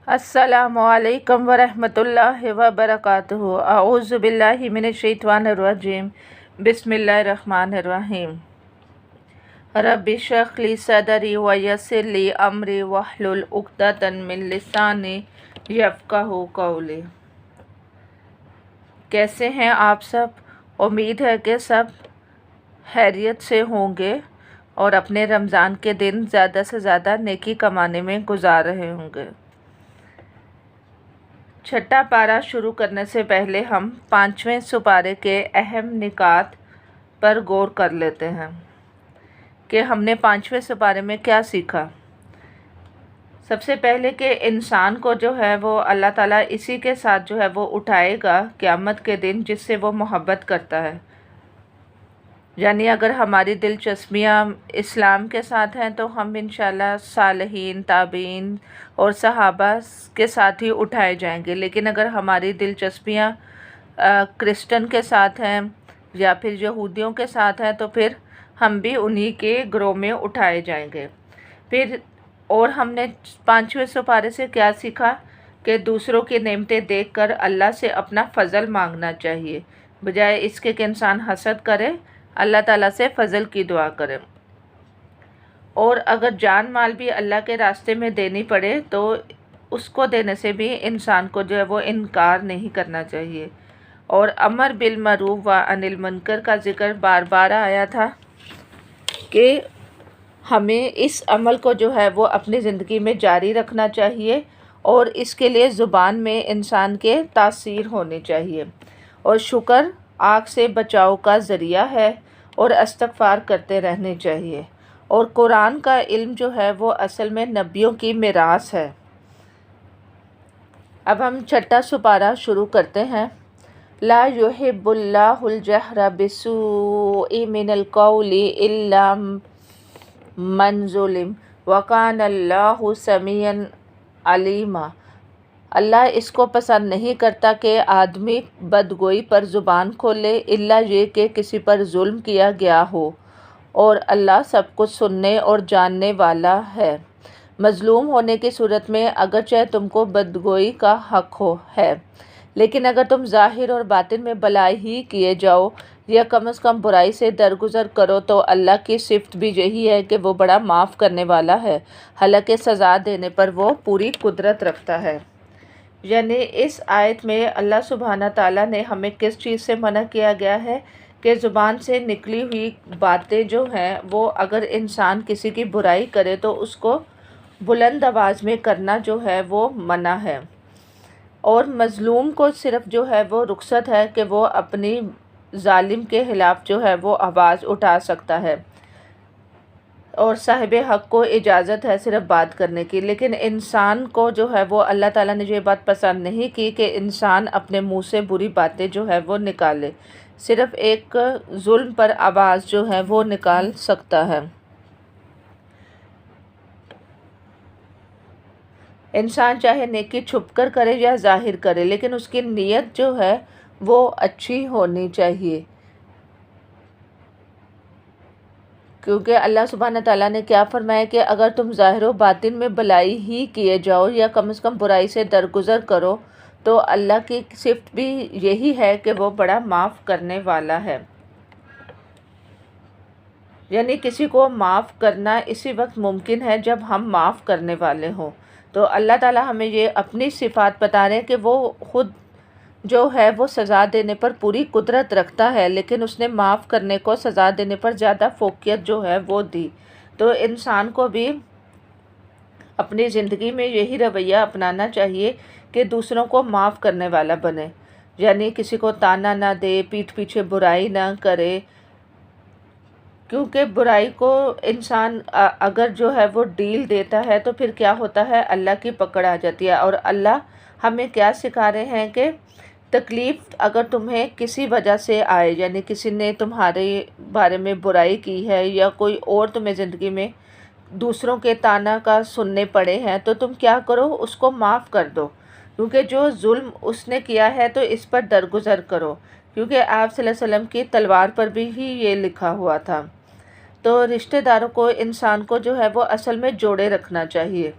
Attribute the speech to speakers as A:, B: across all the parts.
A: السلام علیکم ورحمۃ اللہ وبرکاتہ۔ اعوذ باللہ من الشیطان الرجیم، بسم اللہ الرحمن الرحیم۔ رب اشرح لی صدری ویسر لی امری واحلل عقدۃ من لسانی یفقہوا قولی۔ کیسے ہیں آپ سب؟ امید ہے کہ سب خیریت سے ہوں گے اور اپنے رمضان کے دن زیادہ سے زیادہ نیکی کمانے میں گزار رہے ہوں گے۔ چھٹا پارہ شروع کرنے سے پہلے ہم 5ویں سپارے کے اہم نکات پر غور کر لیتے ہیں کہ ہم نے 5ویں سپارے میں کیا سیکھا۔ سب سے پہلے کہ انسان کو جو ہے وہ اللہ تعالیٰ اسی کے ساتھ جو ہے وہ اٹھائے گا قیامت کے دن جس سے وہ محبت کرتا ہے۔ یعنی اگر ہماری دلچسپیاں اسلام کے ساتھ ہیں تو ہم انشاءاللہ صالحین، تابعین اور صحابہ کے ساتھ ہی اٹھائے جائیں گے، لیکن اگر ہماری دلچسپیاں کرسچن کے ساتھ ہیں یا پھر یہودیوں کے ساتھ ہیں تو پھر ہم بھی انہی کے گروہ میں اٹھائے جائیں گے۔ پھر اور ہم نے 5ویں سپارے سے کیا سیکھا کہ دوسروں کی نعمتیں دیکھ کر اللہ سے اپنا فضل مانگنا چاہیے، بجائے اس کے کہ انسان حسد کرے، اللہ تعالیٰ سے فضل کی دعا کرے۔ اور اگر جان مال بھی اللہ کے راستے میں دینی پڑے تو اس کو دینے سے بھی انسان کو جو ہے وہ انکار نہیں کرنا چاہیے۔ اور امر بالمعروف و عن المنکر کا ذکر بار بار آیا تھا کہ ہمیں اس عمل کو جو ہے وہ اپنی زندگی میں جاری رکھنا چاہیے اور اس کے لیے زبان میں انسان کے تاثیر ہونی چاہیے۔ اور شکر آگ سے بچاؤ کا ذریعہ ہے اور استغفار کرتے رہنے چاہیے۔ اور قرآن کا علم جو ہے وہ اصل میں نبیوں کی میراث ہے۔ اب ہم چھٹا سپارہ شروع کرتے ہیں۔ لا یحب اللہ الجہر بالسوء من القول الا من ظلم وکان اللہ سمیعا علیما۔ اللہ اس کو پسند نہیں کرتا کہ آدمی بدگوئی پر زبان کھولے الا یہ کہ کسی پر ظلم کیا گیا ہو، اور اللہ سب کچھ سننے اور جاننے والا ہے۔ مظلوم ہونے کی صورت میں اگرچہ تم کو بدگوئی کا حق ہے، لیکن اگر تم ظاہر اور باطن میں بھلائی ہی کیے جاؤ یا کم از کم برائی سے درگزر کرو تو اللہ کی صفت بھی یہی ہے کہ وہ بڑا معاف کرنے والا ہے، حالانکہ سزا دینے پر وہ پوری قدرت رکھتا ہے۔ یعنی اس آیت میں اللہ سبحانہ تعالیٰ نے ہمیں کس چیز سے منع کیا گیا ہے کہ زبان سے نکلی ہوئی باتیں جو ہیں وہ اگر انسان کسی کی برائی کرے تو اس کو بلند آواز میں کرنا جو ہے وہ منع ہے، اور مظلوم کو صرف جو ہے وہ رخصت ہے کہ وہ اپنی ظالم کے خلاف جو ہے وہ آواز اٹھا سکتا ہے، اور صاحب حق کو اجازت ہے صرف بات کرنے کی۔ لیکن انسان کو جو ہے وہ اللہ تعالیٰ نے یہ بات پسند نہیں کی کہ انسان اپنے منہ سے بری باتیں جو ہے وہ نکالے، صرف ایک ظلم پر آواز جو ہے وہ نکال سکتا ہے۔ انسان چاہے نیکی چھپ کر کرے یا ظاہر کرے، لیکن اس کی نیت جو ہے وہ اچھی ہونی چاہیے، کیونکہ اللہ سبحانہ تعالیٰ نے کیا فرمایا کہ اگر تم ظاہر و باطن میں بھلائی ہی کیے جاؤ یا کم از کم برائی سے درگزر کرو تو اللہ کی صفت بھی یہی ہے کہ وہ بڑا معاف کرنے والا ہے۔ یعنی کسی کو معاف کرنا اسی وقت ممکن ہے جب ہم معاف کرنے والے ہوں۔ تو اللہ تعالیٰ ہمیں یہ اپنی صفات بتا رہے ہیں کہ وہ خود جو ہے وہ سزا دینے پر پوری قدرت رکھتا ہے، لیکن اس نے معاف کرنے کو سزا دینے پر زیادہ فوقیت جو ہے وہ دی۔ تو انسان کو بھی اپنی زندگی میں یہی رویہ اپنانا چاہیے کہ دوسروں کو معاف کرنے والا بنے، یعنی کسی کو تانا نہ دے، پیٹھ پیچھے برائی نہ کرے، کیونکہ برائی کو انسان اگر جو ہے وہ ڈیل دیتا ہے تو پھر کیا ہوتا ہے، اللہ کی پکڑ آ جاتی ہے۔ اور اللہ ہمیں کیا سکھا رہے ہیں کہ تکلیف اگر تمہیں کسی وجہ سے آئے، یعنی کسی نے تمہارے بارے میں برائی کی ہے یا کوئی اور تمہیں زندگی میں دوسروں کے تانا کا سننے پڑے ہیں تو تم کیا کرو، اس کو معاف کر دو، کیونکہ جو ظلم اس نے کیا ہے تو اس پر درگزر کرو، کیونکہ آپ صلی اللہ علیہ وسلم کی تلوار پر بھی ہی یہ لکھا ہوا تھا۔ تو رشتہ داروں کو انسان کو جو ہے وہ اصل میں جوڑے رکھنا چاہیے،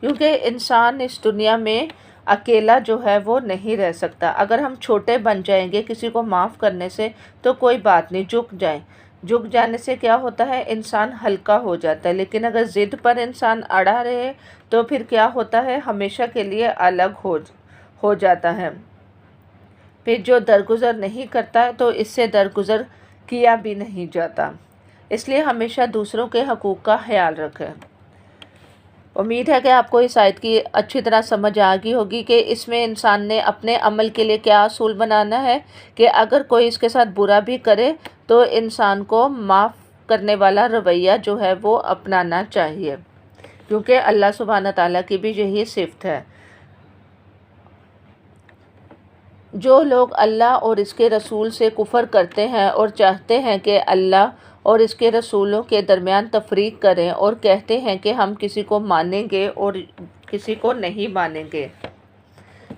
A: کیونکہ انسان اس دنیا میں اکیلا جو ہے وہ نہیں رہ سکتا۔ اگر ہم چھوٹے بن جائیں گے کسی کو معاف کرنے سے تو کوئی بات نہیں، جھک جائیں۔ جھک جانے سے کیا ہوتا ہے، انسان ہلکا ہو جاتا ہے، لیکن اگر ضد پر انسان اڑا رہے تو پھر کیا ہوتا ہے، ہمیشہ کے لیے الگ ہو جاتا ہے۔ پھر جو درگزر نہیں کرتا تو اس سے درگزر کیا بھی نہیں جاتا۔ اس لیے ہمیشہ دوسروں کے حقوق کا خیال رکھیں۔ امید ہے کہ آپ کو اس آیت کی اچھی طرح سمجھ آ گئی ہوگی کہ اس میں انسان نے اپنے عمل کے لیے کیا اصول بنانا ہے کہ اگر کوئی اس کے ساتھ برا بھی کرے تو انسان کو معاف کرنے والا رویہ جو ہے وہ اپنانا چاہیے، کیونکہ اللہ سبحانہ تعالیٰ کی بھی یہی صفت ہے۔ جو لوگ اللہ اور اس کے رسول سے کفر کرتے ہیں اور چاہتے ہیں کہ اللہ اور اس کے رسولوں کے درمیان تفریق کریں اور کہتے ہیں کہ ہم کسی کو مانیں گے اور کسی کو نہیں مانیں گے،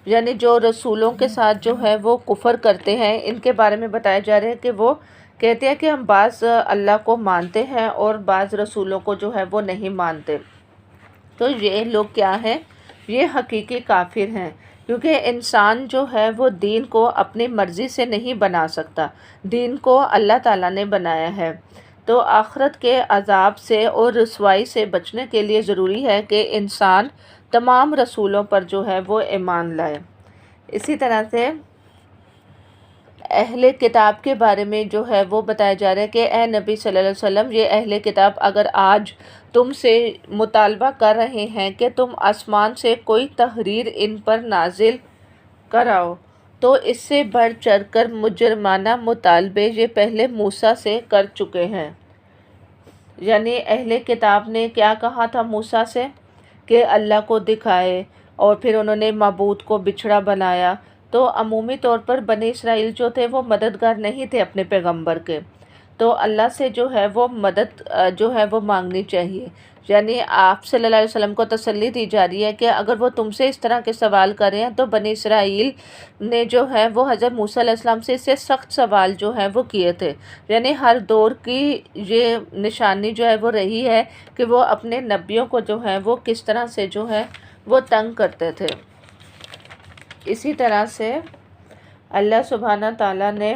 A: یعنی جو رسولوں کے ساتھ جو ہے وہ کفر کرتے ہیں، ان کے بارے میں بتایا جا رہا ہے کہ وہ کہتے ہیں کہ ہم بعض اللہ کو مانتے ہیں اور بعض رسولوں کو جو ہے وہ نہیں مانتے۔ تو یہ لوگ کیا ہیں، یہ حقیقی کافر ہیں، کیونکہ انسان جو ہے وہ دین کو اپنی مرضی سے نہیں بنا سکتا، دین کو اللہ تعالیٰ نے بنایا ہے۔ تو آخرت کے عذاب سے اور رسوائی سے بچنے کے لیے ضروری ہے کہ انسان تمام رسولوں پر جو ہے وہ ایمان لائے۔ اسی طرح سے اہل کتاب کے بارے میں جو ہے وہ بتایا جا رہا ہے کہ اے نبی صلی اللہ علیہ وسلم، یہ اہل کتاب اگر آج تم سے مطالبہ کر رہے ہیں کہ تم آسمان سے کوئی تحریر ان پر نازل کراؤ تو اس سے بڑھ چڑھ کر مجرمانہ مطالبے یہ پہلے موسیٰ سے کر چکے ہیں۔ یعنی اہل کتاب نے کیا کہا تھا موسیٰ سے کہ اللہ کو دکھائے، اور پھر انہوں نے معبود کو بچھڑا بنایا۔ تو عمومی طور پر بنی اسرائیل جو تھے وہ مددگار نہیں تھے اپنے پیغمبر کے، تو اللہ سے جو ہے وہ مدد جو ہے وہ مانگنی چاہیے۔ یعنی آپ صلی اللہ علیہ وسلم کو تسلی دی جا رہی ہے کہ اگر وہ تم سے اس طرح کے سوال کریں تو بنی اسرائیل نے جو ہے وہ حضرت موسیٰ علیہ السلام سے اس سے سخت سوال جو ہے وہ کیے تھے۔ یعنی ہر دور کی یہ نشانی جو ہے وہ رہی ہے کہ وہ اپنے نبیوں کو جو ہے وہ کس طرح سے جو ہے وہ تنگ کرتے تھے۔ اسی طرح سے اللہ سبحانہ تعالیٰ نے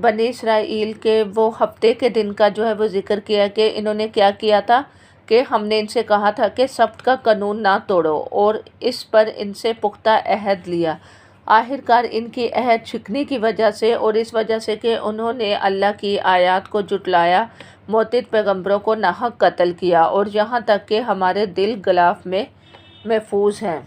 A: بنی اسرائیل کے وہ ہفتے کے دن کا جو ہے وہ ذکر کیا کہ انہوں نے کیا کیا تھا کہ ہم نے ان سے کہا تھا کہ سبت کا قانون نہ توڑو، اور اس پر ان سے پختہ عہد لیا۔ آخرکار ان کی عہد شکنی کی وجہ سے اور اس وجہ سے کہ انہوں نے اللہ کی آیات کو جھٹلایا، معتد پیغمبروں کو ناحق قتل کیا، اور یہاں تک کہ ہمارے دل غلاف میں محفوظ ہیں۔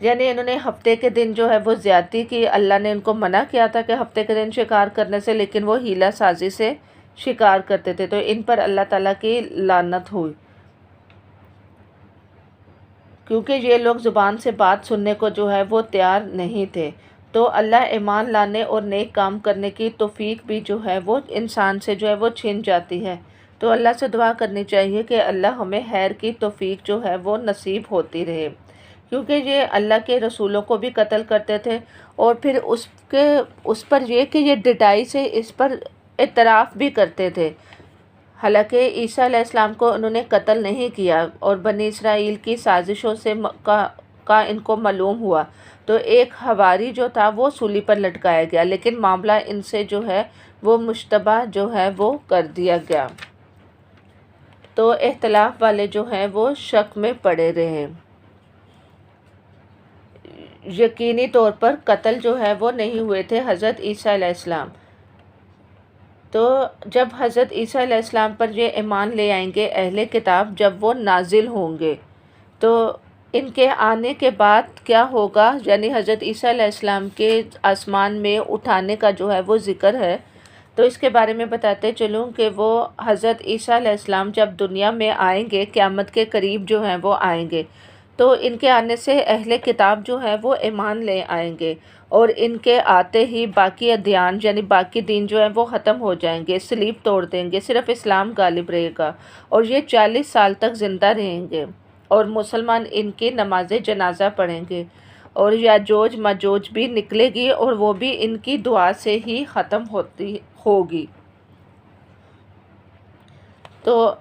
A: یعنی انہوں نے ہفتے کے دن جو ہے وہ زیادتی کی۔ اللہ نے ان کو منع کیا تھا کہ ہفتے کے دن شکار کرنے سے، لیکن وہ ہیلہ سازی سے شکار کرتے تھے، تو ان پر اللہ تعالیٰ کی لعنت ہوئی، کیونکہ یہ لوگ زبان سے بات سننے کو جو ہے وہ تیار نہیں تھے۔ تو اللہ ایمان لانے اور نیک کام کرنے کی توفیق بھی جو ہے وہ انسان سے جو ہے وہ چھن جاتی ہے۔ تو اللہ سے دعا کرنی چاہیے کہ اللہ ہمیں خیر کی توفیق جو ہے وہ نصیب ہوتی رہے، کیونکہ یہ اللہ کے رسولوں کو بھی قتل کرتے تھے، اور پھر اس پر یہ کہ یہ ڈٹائی سے اس پر اعتراف بھی کرتے تھے۔ حالانکہ عیسیٰ علیہ السلام کو انہوں نے قتل نہیں کیا، اور بنی اسرائیل کی سازشوں سے کا ان کو معلوم ہوا، تو ایک حواری جو تھا وہ سولی پر لٹکایا گیا، لیکن معاملہ ان سے جو ہے وہ مشتبہ جو ہے وہ کر دیا گیا، تو اختلاف والے جو ہیں وہ شک میں پڑے رہے۔ یقینی طور پر قتل جو ہے وہ نہیں ہوئے تھے حضرت عیسیٰ علیہ السلام۔ تو جب حضرت عیسیٰ علیہ السلام پر یہ ایمان لے آئیں گے اہل کتاب، جب وہ نازل ہوں گے تو ان کے آنے کے بعد کیا ہوگا، یعنی حضرت عیسیٰ علیہ السلام کے آسمان میں اٹھانے کا جو ہے وہ ذکر ہے۔ تو اس کے بارے میں بتاتے چلوں کہ وہ حضرت عیسیٰ علیہ السلام جب دنیا میں آئیں گے، قیامت کے قریب جو ہیں وہ آئیں گے، تو ان کے آنے سے اہل کتاب جو ہے وہ ایمان لے آئیں گے، اور ان کے آتے ہی باقی ادیان یعنی باقی دین جو ہیں وہ ختم ہو جائیں گے، صلیب توڑ دیں گے، صرف اسلام غالب رہے گا، اور یہ 40 سال تک زندہ رہیں گے، اور مسلمان ان کی نماز جنازہ پڑھیں گے، اور یاجوج ماجوج بھی نکلے گی، اور وہ بھی ان کی دعا سے ہی ختم ہوگی۔ تو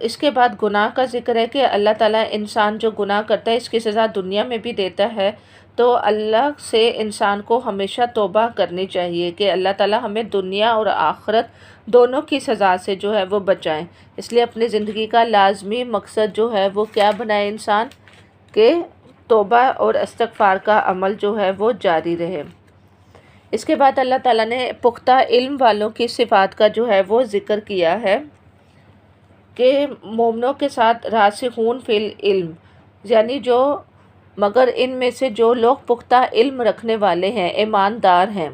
A: اس کے بعد گناہ کا ذکر ہے کہ اللہ تعالیٰ انسان جو گناہ کرتا ہے اس کی سزا دنیا میں بھی دیتا ہے، تو اللہ سے انسان کو ہمیشہ توبہ کرنی چاہیے کہ اللہ تعالیٰ ہمیں دنیا اور آخرت دونوں کی سزا سے جو ہے وہ بچائیں۔ اس لیے اپنی زندگی کا لازمی مقصد جو ہے وہ کیا بنائے انسان، کہ توبہ اور استغفار کا عمل جو ہے وہ جاری رہے۔ اس کے بعد اللہ تعالیٰ نے پختہ علم والوں کی صفات کا جو ہے وہ ذکر کیا ہے کہ مومنوں کے ساتھ راسخون فی العلم، یعنی جو مگر ان میں سے جو لوگ پختہ علم رکھنے والے ہیں، ایماندار ہیں۔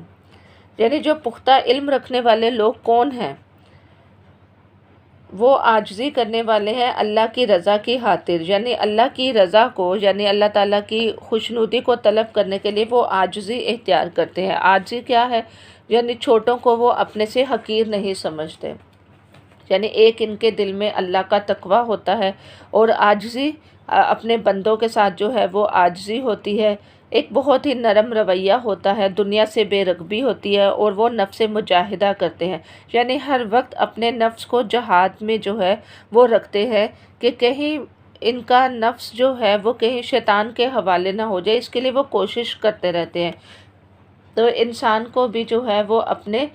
A: یعنی جو پختہ علم رکھنے والے لوگ کون ہیں؟ وہ عاجزی کرنے والے ہیں اللہ کی رضا کی خاطر، یعنی اللہ کی رضا کو، یعنی اللہ تعالیٰ کی خوشنودی کو طلب کرنے کے لیے وہ عاجزی اختیار کرتے ہیں۔ عاجزی کیا ہے؟ یعنی چھوٹوں کو وہ اپنے سے حقیر نہیں سمجھتے، یعنی ایک ان کے دل میں اللہ کا تقویٰ ہوتا ہے، اور عاجزی اپنے بندوں کے ساتھ جو ہے وہ عاجزی ہوتی ہے، ایک بہت ہی نرم رویہ ہوتا ہے، دنیا سے بے رغبی ہوتی ہے، اور وہ نفس مجاہدہ کرتے ہیں، یعنی ہر وقت اپنے نفس کو جہاد میں جو ہے وہ رکھتے ہیں کہ کہیں ان کا نفس جو ہے وہ کہیں شیطان کے حوالے نہ ہو جائے، اس کے لیے وہ کوشش کرتے رہتے ہیں۔ تو انسان کو بھی جو ہے وہ اپنے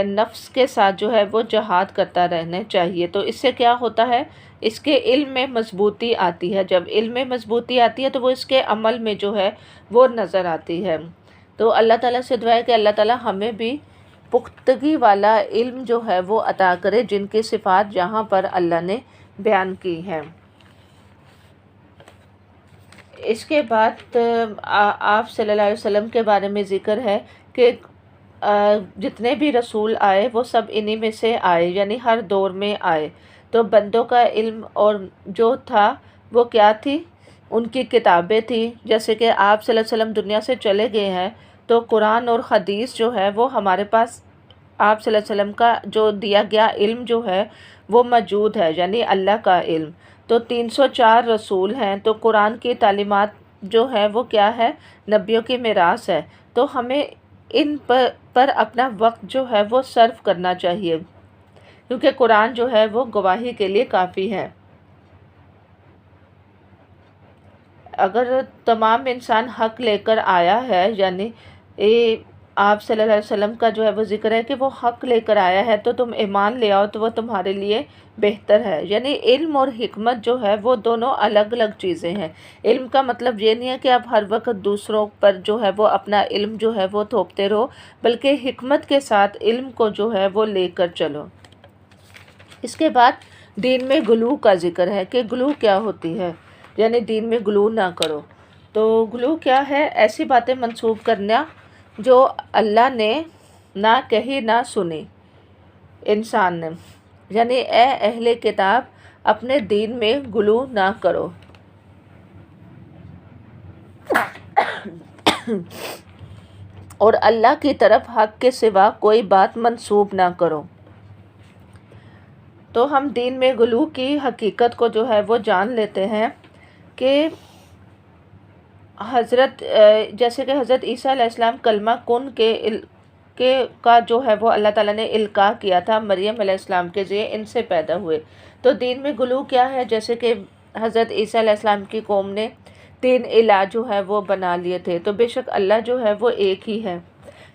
A: نفس کے ساتھ جو ہے وہ جہاد کرتا رہنا چاہیے۔ تو اس سے کیا ہوتا ہے؟ اس کے علم میں مضبوطی آتی ہے، جب علم میں مضبوطی آتی ہے تو وہ اس کے عمل میں جو ہے وہ نظر آتی ہے۔ تو اللہ تعالیٰ سے دعا ہے کہ اللہ تعالیٰ ہمیں بھی پختگی والا علم جو ہے وہ عطا کرے، جن کی صفات یہاں پر اللہ نے بیان کی ہیں۔ اس کے بعد آپ صلی اللہ علیہ وسلم کے بارے میں ذکر ہے کہ جتنے بھی رسول آئے وہ سب انہی میں سے آئے، یعنی ہر دور میں آئے۔ تو بندوں کا علم اور جو تھا وہ کیا تھی؟ ان کی کتابیں تھی۔ جیسے کہ آپ صلی اللہ علیہ وسلم دنیا سے چلے گئے ہیں تو قرآن اور حدیث جو ہے وہ ہمارے پاس آپ صلی اللہ علیہ وسلم کا جو دیا گیا علم جو ہے وہ موجود ہے، یعنی اللہ کا علم۔ تو 304 رسول ہیں، تو قرآن کی تعلیمات جو ہے وہ کیا ہے؟ نبیوں کی میراث ہے۔ تو ہمیں ان پر اپنا وقت جو ہے وہ صرف کرنا چاہیے، کیونکہ قرآن جو ہے وہ گواہی کے لیے کافی ہے۔ اگر تمام انسان حق لے کر آیا ہے، یعنی آپ صلی اللہ علیہ وسلم کا جو ہے وہ ذکر ہے کہ وہ حق لے کر آیا ہے، تو تم ایمان لے آؤ تو وہ تمہارے لیے بہتر ہے۔ یعنی علم اور حکمت جو ہے وہ دونوں الگ الگ چیزیں ہیں۔ علم کا مطلب یہ نہیں ہے کہ آپ ہر وقت دوسروں پر جو ہے وہ اپنا علم جو ہے وہ تھوپتے رہو، بلکہ حکمت کے ساتھ علم کو جو ہے وہ لے کر چلو۔ اس کے بعد دین میں غلو کا ذکر ہے کہ غلو کیا ہوتی ہے، یعنی دین میں غلو نہ کرو۔ تو غلو کیا ہے؟ ایسی باتیں منسوب کرنا جو اللہ نے نہ کہی نہ سنی انسان نے، یعنی اے اہل کتاب اپنے دین میں غلو نہ کرو۔ اور اللہ کی طرف حق کے سوا کوئی بات منسوب نہ کرو۔ تو ہم دین میں غلو کی حقیقت کو جو ہے وہ جان لیتے ہیں کہ جیسے کہ حضرت عیسیٰ علیہ السلام کلمہ کن کا جو ہے وہ اللہ تعالیٰ نے القاء کیا تھا مریم علیہ السلام کے ذریعے، ان سے پیدا ہوئے۔ تو دین میں غلو کیا ہے؟ جیسے کہ حضرت عیسیٰ علیہ السلام کی قوم نے 3 الہ جو ہے وہ بنا لیے تھے، تو بے شک اللہ جو ہے وہ ایک ہی ہے۔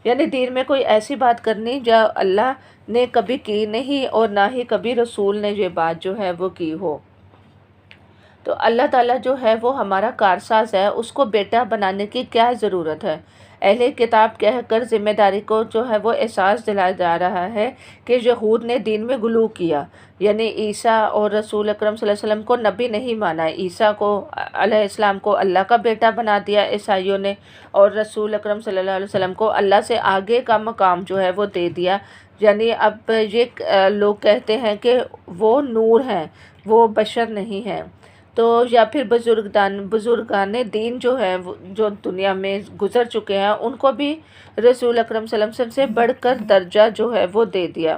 A: یعنی دین میں کوئی ایسی بات کرنی جو اللہ نے کبھی کی نہیں، اور نہ ہی کبھی رسول نے یہ بات جو ہے وہ کی ہو۔ تو اللہ تعالیٰ جو ہے وہ ہمارا کارساز ہے، اس کو بیٹا بنانے کی کیا ضرورت ہے؟ اہل کتاب کہہ کر ذمہ داری کو جو ہے وہ احساس دلایا جا رہا ہے کہ یہود نے دین میں غلو کیا، یعنی عیسیٰ اور رسول اکرم صلی اللہ علیہ وسلم کو نبی نہیں مانا، عیسیٰ کو علیہ السلام کو اللہ کا بیٹا بنا دیا عیسائیوں نے، اور رسول اکرم صلی اللہ علیہ وسلم کو اللہ سے آگے کا مقام جو ہے وہ دے دیا۔ یعنی اب یہ لوگ کہتے ہیں کہ وہ نور ہیں، وہ بشر نہیں ہیں۔ تو یا پھر بزرگان دین جو ہے جو دنیا میں گزر چکے ہیں، ان کو بھی رسول اکرم صلی اللہ علیہ وسلم سے بڑھ کر درجہ جو ہے وہ دے دیا۔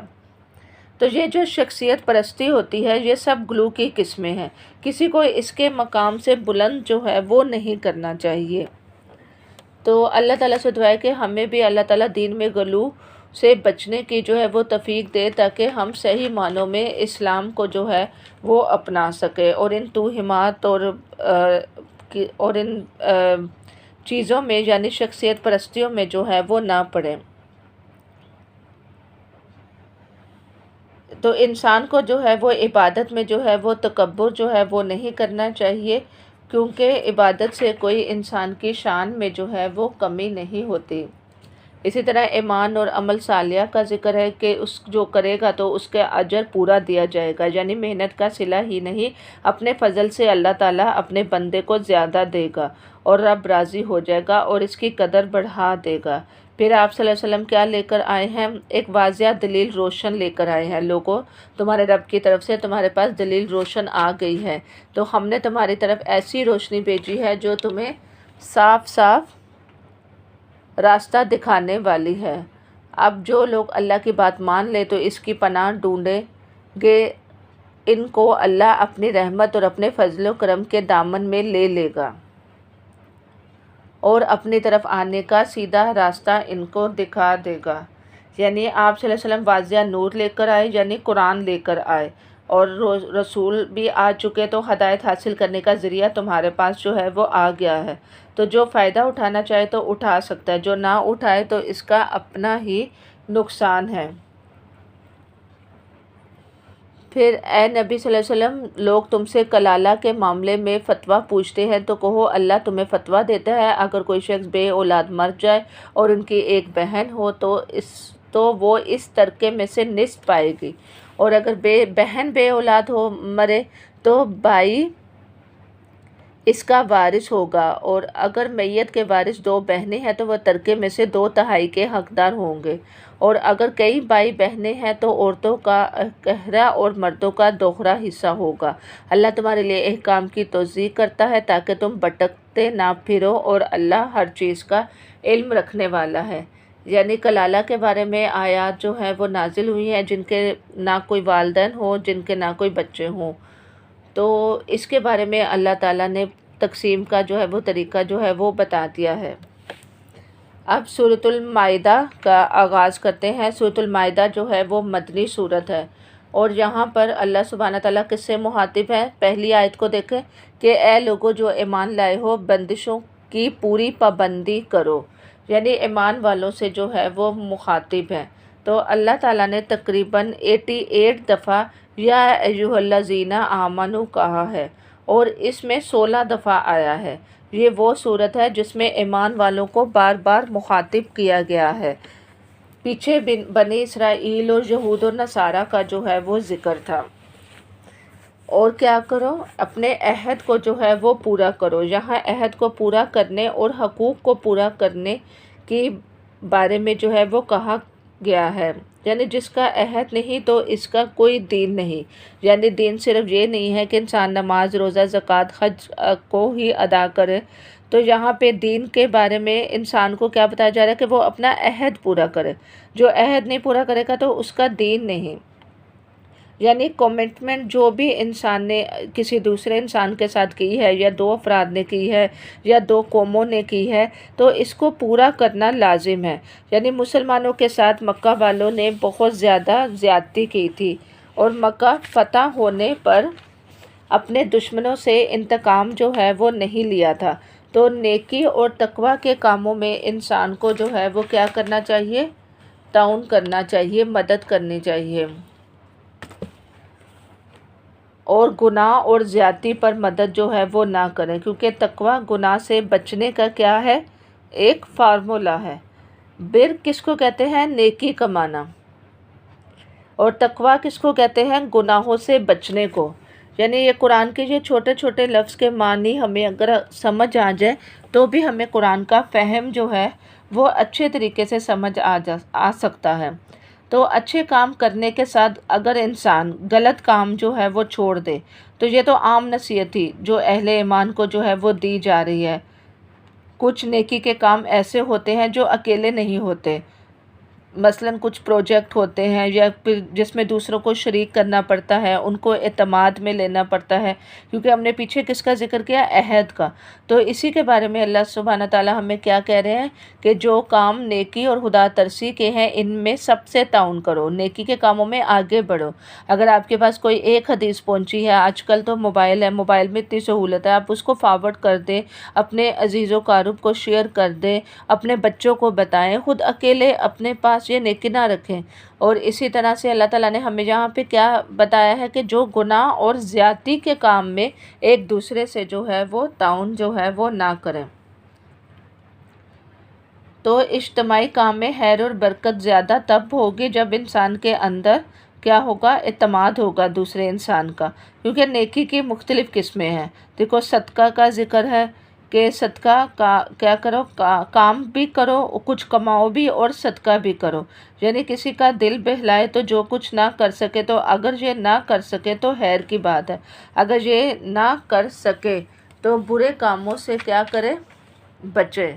A: تو یہ جو شخصیت پرستی ہوتی ہے، یہ سب غلو کی قسمیں ہیں، کسی کو اس کے مقام سے بلند جو ہے وہ نہیں کرنا چاہیے۔ تو اللہ تعالیٰ سے دعا ہے کہ ہمیں بھی اللہ تعالیٰ دین میں غلو سے بچنے کی جو ہے وہ توفیق دے، تاکہ ہم صحیح معنوں میں اسلام کو جو ہے وہ اپنا سکے اور ان توہمات اور ان چیزوں میں یعنی شخصیت پرستیوں میں جو ہے وہ نہ پڑے۔ تو انسان کو جو ہے وہ عبادت میں جو ہے وہ تکبر جو ہے وہ نہیں کرنا چاہیے، کیونکہ عبادت سے کوئی انسان کی شان میں جو ہے وہ کمی نہیں ہوتی۔ اسی طرح ایمان اور عمل صالحہ کا ذکر ہے کہ اس جو کرے گا تو اس کے اجر پورا دیا جائے گا، یعنی محنت کا صلہ ہی نہیں، اپنے فضل سے اللہ تعالیٰ اپنے بندے کو زیادہ دے گا اور رب راضی ہو جائے گا اور اس کی قدر بڑھا دے گا۔ پھر آپ صلی اللہ علیہ وسلم کیا لے کر آئے ہیں؟ ایک واضح دلیل روشن لے کر آئے ہیں۔ لوگوں، تمہارے رب کی طرف سے تمہارے پاس دلیل روشن آ گئی ہے، تو ہم نے تمہاری طرف ایسی روشنی بھیجی ہے جو تمہیں صاف صاف راستہ دکھانے والی ہے۔ اب جو لوگ اللہ کی بات مان لے تو اس کی پناہ ڈھونڈیں گے، ان کو اللہ اپنی رحمت اور اپنے فضل و کرم کے دامن میں لے لے گا اور اپنی طرف آنے کا سیدھا راستہ ان کو دکھا دے گا۔ یعنی آپ صلی اللہ علیہ وسلم واضح نور لے کر آئے، یعنی قرآن لے کر آئے، اور رسول بھی آ چکے، تو ہدایت حاصل کرنے کا ذریعہ تمہارے پاس جو ہے وہ آ گیا ہے۔ تو جو فائدہ اٹھانا چاہے تو اٹھا سکتا ہے، جو نہ اٹھائے تو اس کا اپنا ہی نقصان ہے۔ پھر اے نبی صلی اللہ علیہ وسلم، لوگ تم سے کلالہ کے معاملے میں فتویٰ پوچھتے ہیں تو کہو اللہ تمہیں فتویٰ دیتا ہے، اگر کوئی شخص بے اولاد مر جائے اور ان کی ایک بہن ہو تو وہ اس ترکے میں سے نصف پائے گی، اور اگر بہن بے اولاد ہو مرے تو بھائی اس کا وارث ہوگا، اور اگر میت کے وارث دو بہنیں ہیں تو وہ ترکے میں سے 2/3 کے حقدار ہوں گے، اور اگر کئی بھائی بہنیں ہیں تو عورتوں کا گہرا اور مردوں کا دوہرا حصہ ہوگا۔ اللہ تمہارے لیے احکام کی توضیح کرتا ہے تاکہ تم بھٹکتے نہ پھرو، اور اللہ ہر چیز کا علم رکھنے والا ہے۔ یعنی کلالہ کے بارے میں آیات جو ہیں وہ نازل ہوئی ہیں جن کے نہ کوئی والدین ہوں، جن کے نہ کوئی بچے ہوں، تو اس کے بارے میں اللہ تعالیٰ نے تقسیم کا جو ہے وہ طریقہ جو ہے وہ بتا دیا ہے۔ اب سورۃ المائدہ کا آغاز کرتے ہیں۔ سورۃ المائدہ جو ہے وہ مدنی سورت ہے، اور یہاں پر اللہ سبحانہ تعالیٰ کس سے مخاطب ہے؟ پہلی آیت کو دیکھیں کہ اے لوگوں جو ایمان لائے ہو، بندشوں کی پوری پابندی کرو، یعنی ایمان والوں سے جو ہے وہ مخاطب ہے۔ تو اللہ تعالیٰ نے تقریباً 88 دفعہ یا ایھا الذین آمنوا کہا ہے، اور اس میں 16 دفعہ آیا ہے۔ یہ وہ صورت ہے جس میں ایمان والوں کو بار بار مخاطب کیا گیا ہے۔ پیچھے بنی اسرائیل اور یہود و نصارہ کا جو ہے وہ ذکر تھا۔ اور کیا کرو؟ اپنے عہد کو جو ہے وہ پورا کرو۔ یہاں عہد کو پورا کرنے اور حقوق کو پورا کرنے کے بارے میں جو ہے وہ کہا گیا ہے، یعنی جس کا عہد نہیں تو اس کا کوئی دین نہیں۔ یعنی دین صرف یہ نہیں ہے کہ انسان نماز، روزہ، زکوٰۃ، حج کو ہی ادا کرے، تو یہاں پہ دین کے بارے میں انسان کو کیا بتایا جا رہا ہے کہ وہ اپنا عہد پورا کرے۔ جو عہد نہیں پورا کرے گا تو اس کا دین نہیں۔ یعنی کمٹمنٹ جو بھی انسان نے کسی دوسرے انسان کے ساتھ کی ہے، یا 2 افراد نے کی ہے، یا 2 قوموں نے کی ہے، تو اس کو پورا کرنا لازم ہے۔ یعنی مسلمانوں کے ساتھ مکہ والوں نے بہت زیادہ زیادتی کی تھی، اور مکہ فتح ہونے پر اپنے دشمنوں سے انتقام جو ہے وہ نہیں لیا تھا۔ تو نیکی اور تقوی کے کاموں میں انسان کو جو ہے وہ کیا کرنا چاہیے؟ تعاون کرنا چاہیے، مدد کرنی چاہیے، اور گناہ اور زیادتی پر مدد جو ہے وہ نہ کریں، کیونکہ تقوی گناہ سے بچنے کا کیا ہے؟ ایک فارمولہ ہے۔ بر کس کو کہتے ہیں؟ نیکی کمانا۔ اور تقوی کس کو کہتے ہیں؟ گناہوں سے بچنے کو۔ یعنی یہ قرآن کے یہ چھوٹے چھوٹے لفظ کے معنی ہمیں اگر سمجھ آ جائے تو بھی ہمیں قرآن کا فہم جو ہے وہ اچھے طریقے سے سمجھ آ سکتا ہے۔ تو اچھے کام کرنے کے ساتھ اگر انسان غلط کام جو ہے وہ چھوڑ دے، تو یہ تو عام نصیحت تھی جو اہل ایمان کو جو ہے وہ دی جا رہی ہے۔ کچھ نیکی کے کام ایسے ہوتے ہیں جو اکیلے نہیں ہوتے، مثلاً کچھ پروجیکٹ ہوتے ہیں یا پھر جس میں دوسروں کو شریک کرنا پڑتا ہے، ان کو اعتماد میں لینا پڑتا ہے، کیونکہ ہم نے پیچھے کس کا ذکر کیا؟ عہد کا۔ تو اسی کے بارے میں اللہ سبحانہ تعالیٰ ہمیں کیا کہہ رہے ہیں کہ جو کام نیکی اور خدا ترسی کے ہیں ان میں سب سے تعاون کرو، نیکی کے کاموں میں آگے بڑھو۔ اگر آپ کے پاس کوئی ایک حدیث پہنچی ہے، آج کل تو موبائل ہے، موبائل میں اتنی سہولت ہے، آپ اس کو فارورڈ کر دیں، اپنے عزیز و قارب کو شیئر کر دیں، اپنے بچوں کو بتائیں، خود اکیلے اپنے پاس یہ نیکی نہ رکھیں۔ اور اسی طرح سے اللہ تعالیٰ نے ہمیں یہاں پہ کیا بتایا ہے کہ جو گناہ اور زیادتی کے کام میں ایک دوسرے سے جو ہے وہ تعاون جو ہے وہ نہ کریں۔ تو اجتماعی کام میں خیر اور برکت زیادہ تب ہوگی جب انسان کے اندر کیا ہوگا؟ اعتماد ہوگا دوسرے انسان کا، کیونکہ نیکی کی مختلف قسمیں ہیں۔ دیکھو صدقہ کا ذکر ہے کہ صدقہ کیا کرو؟ کام بھی کرو، کچھ کماؤ بھی اور صدقہ بھی کرو، یعنی کسی کا دل بہلائے تو جو کچھ نہ کر سکے تو اگر یہ نہ کر سکے تو خیر کی بات ہے، اگر یہ نہ کر سکے تو برے کاموں سے کیا کرے؟ بچے۔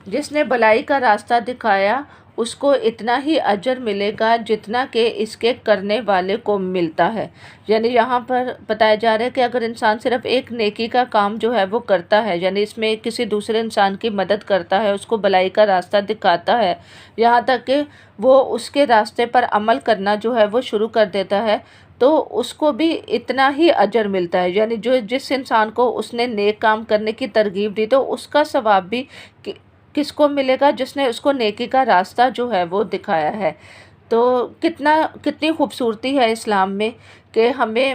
A: جس نے بھلائی کا راستہ دکھایا اس کو اتنا ہی اجر ملے گا جتنا کہ اس کے کرنے والے کو ملتا ہے۔ یعنی یہاں پر بتایا جا رہا ہے کہ اگر انسان صرف ایک نیکی کا کام جو ہے وہ کرتا ہے، یعنی اس میں کسی دوسرے انسان کی مدد کرتا ہے، اس کو بھلائی کا راستہ دکھاتا ہے، یہاں تک کہ وہ اس کے راستے پر عمل کرنا جو ہے وہ شروع کر دیتا ہے، تو اس کو بھی اتنا ہی اجر ملتا ہے۔ یعنی جس انسان کو اس نے نیک کام کرنے کی ترغیب دی تو اس کا ثواب بھی کس کو ملے گا؟ جس نے اس کو نیکی کا راستہ جو ہے وہ دکھایا ہے۔ تو کتنی خوبصورتی ہے اسلام میں کہ ہمیں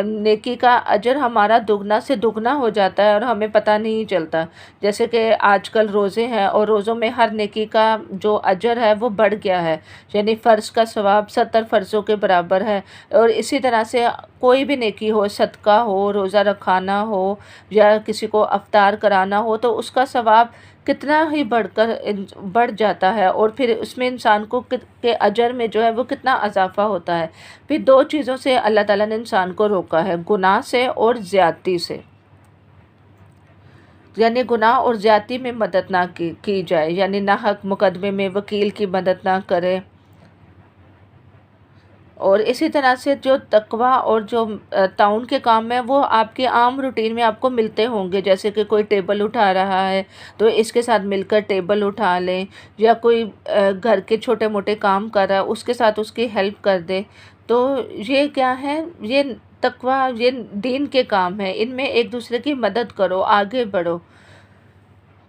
A: نیکی کا اجر ہمارا دگنا سے دگنا ہو جاتا ہے اور ہمیں پتہ نہیں چلتا۔ جیسے کہ آج کل روزے ہیں اور روزوں میں ہر نیکی کا جو اجر ہے وہ بڑھ گیا ہے، یعنی فرض کا ثواب 70 فرضوں کے برابر ہے، اور اسی طرح سے کوئی بھی نیکی ہو، صدقہ ہو، روزہ رکھانا ہو یا کسی کو افطار کرانا ہو، تو اس کا ثواب کتنا ہی بڑھ جاتا ہے، اور پھر اس میں انسان کو کے اجر میں جو ہے وہ کتنا اضافہ ہوتا ہے۔ پھر دو چیزوں سے اللہ تعالیٰ نے انسان کو روکا ہے، گناہ سے اور زیادتی سے، یعنی گناہ اور زیادتی میں مدد نہ کی جائے، یعنی ناحق مقدمے میں وکیل کی مدد نہ کرے۔ اور اسی طرح سے جو تقوی اور جو تعاون کے کام ہیں وہ آپ کے عام روٹین میں آپ کو ملتے ہوں گے، جیسے کہ کوئی ٹیبل اٹھا رہا ہے تو اس کے ساتھ مل کر ٹیبل اٹھا لیں، یا کوئی گھر کے چھوٹے موٹے کام کر رہا ہے اس کے ساتھ اس کی ہیلپ کر دیں۔ تو یہ کیا ہے؟ یہ تقوی، یہ دین کے کام ہیں، ان میں ایک دوسرے کی مدد کرو، آگے بڑھو۔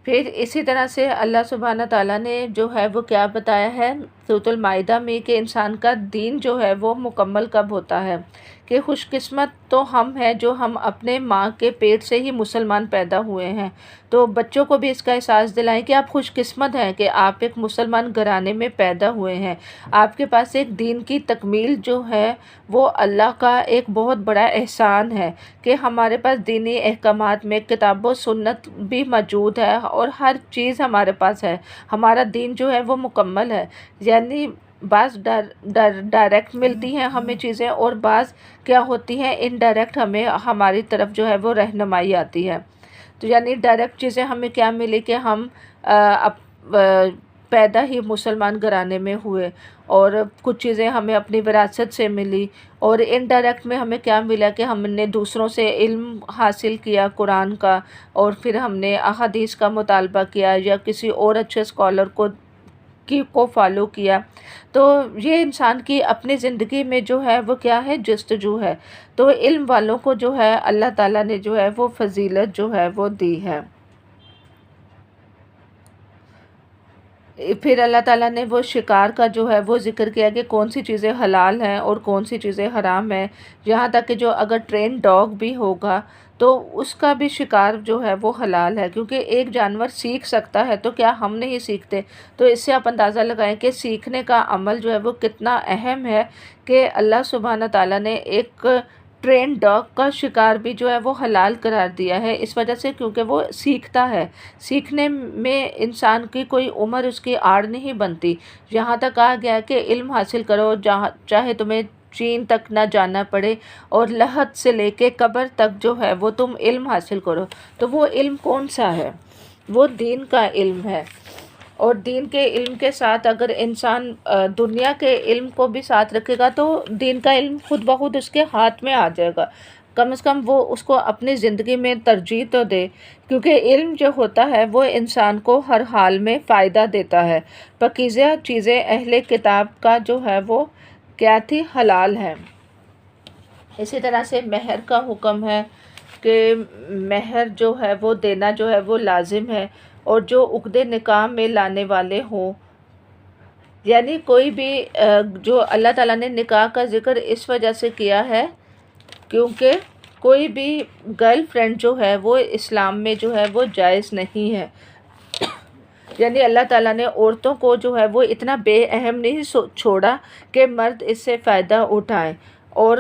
A: پھر اسی طرح سے اللہ سبحانہ تعالیٰ نے جو ہے وہ کیا بتایا ہے سورۃ المائدہ میں کہ انسان کا دین جو ہے وہ مکمل کب ہوتا ہے، کہ خوش قسمت تو ہم ہیں جو ہم اپنے ماں کے پیٹ سے ہی مسلمان پیدا ہوئے ہیں۔ تو بچوں کو بھی اس کا احساس دلائیں کہ آپ خوش قسمت ہیں کہ آپ ایک مسلمان گھرانے میں پیدا ہوئے ہیں، آپ کے پاس ایک دین کی تکمیل جو ہے وہ اللہ کا ایک بہت بڑا احسان ہے کہ ہمارے پاس دینی احکامات میں کتاب و سنت بھی موجود ہے اور ہر چیز ہمارے پاس ہے، ہمارا دین جو ہے وہ مکمل ہے۔ یعنی بعض ڈائریکٹ ملتی ہیں ہمیں چیزیں اور بعض کیا ہوتی ہیں انڈائریکٹ، ہمیں ہماری طرف جو ہے وہ رہنمائی آتی ہے۔ تو یعنی ڈائریکٹ چیزیں ہمیں کیا ملی کہ ہم پیدا ہی مسلمان گھرانے میں ہوئے، اور کچھ چیزیں ہمیں اپنی وراثت سے ملی، اور انڈائریکٹ میں ہمیں کیا ملا کہ ہم نے دوسروں سے علم حاصل کیا قرآن کا، اور پھر ہم نے احادیث کا مطالبہ کیا یا کسی اور اچھے اسکالر کو فالو کیا۔ تو یہ انسان کی اپنی زندگی میں جو ہے وہ کیا ہے؟ جستجو ہے۔ تو علم والوں کو جو ہے اللہ تعالیٰ نے جو ہے وہ فضیلت جو ہے وہ دی ہے۔ پھر اللہ تعالیٰ نے وہ شکار کا جو ہے وہ ذکر کیا کہ کون سی چیزیں حلال ہیں اور کون سی چیزیں حرام ہیں، یہاں تک کہ جو اگر ٹرین ڈاگ بھی ہوگا تو اس کا بھی شکار جو ہے وہ حلال ہے، کیونکہ ایک جانور سیکھ سکتا ہے تو کیا ہم نہیں سیکھتے؟ تو اس سے آپ اندازہ لگائیں کہ سیکھنے کا عمل جو ہے وہ کتنا اہم ہے، کہ اللہ سبحانہ تعالیٰ نے ایک ٹرین ڈاگ کا شکار بھی جو ہے وہ حلال قرار دیا ہے، اس وجہ سے کیونکہ وہ سیکھتا ہے۔ سیکھنے میں انسان کی کوئی عمر اس کی آڑ نہیں بنتی، یہاں تک آ گیا کہ علم حاصل کرو، چاہے تمہیں چین تک نہ جانا پڑے، اور لحد سے لے کے قبر تک جو ہے وہ تم علم حاصل کرو۔ تو وہ علم کون سا ہے؟ وہ دین کا علم ہے۔ اور دین کے علم کے ساتھ اگر انسان دنیا کے علم کو بھی ساتھ رکھے گا تو دین کا علم خود بخود اس کے ہاتھ میں آ جائے گا، کم از کم وہ اس کو اپنی زندگی میں ترجیح تو دے، کیونکہ علم جو ہوتا ہے وہ انسان کو ہر حال میں فائدہ دیتا ہے۔ پاکیزہ چیزیں اہل کتاب کا جو ہے وہ کیا تھی؟ حلال ہے۔ اسی طرح سے مہر کا حکم ہے کہ مہر جو ہے وہ دینا جو ہے وہ لازم ہے، اور جو عقد نکاح میں لانے والے ہوں، یعنی کوئی بھی جو اللہ تعالیٰ نے نکاح کا ذکر اس وجہ سے کیا ہے کیونکہ کوئی بھی گرل فرینڈ جو ہے وہ اسلام میں جو ہے وہ جائز نہیں ہے، یعنی اللہ تعالیٰ نے عورتوں کو جو ہے وہ اتنا بے اہم نہیں چھوڑا کہ مرد اس سے فائدہ اٹھائیں، اور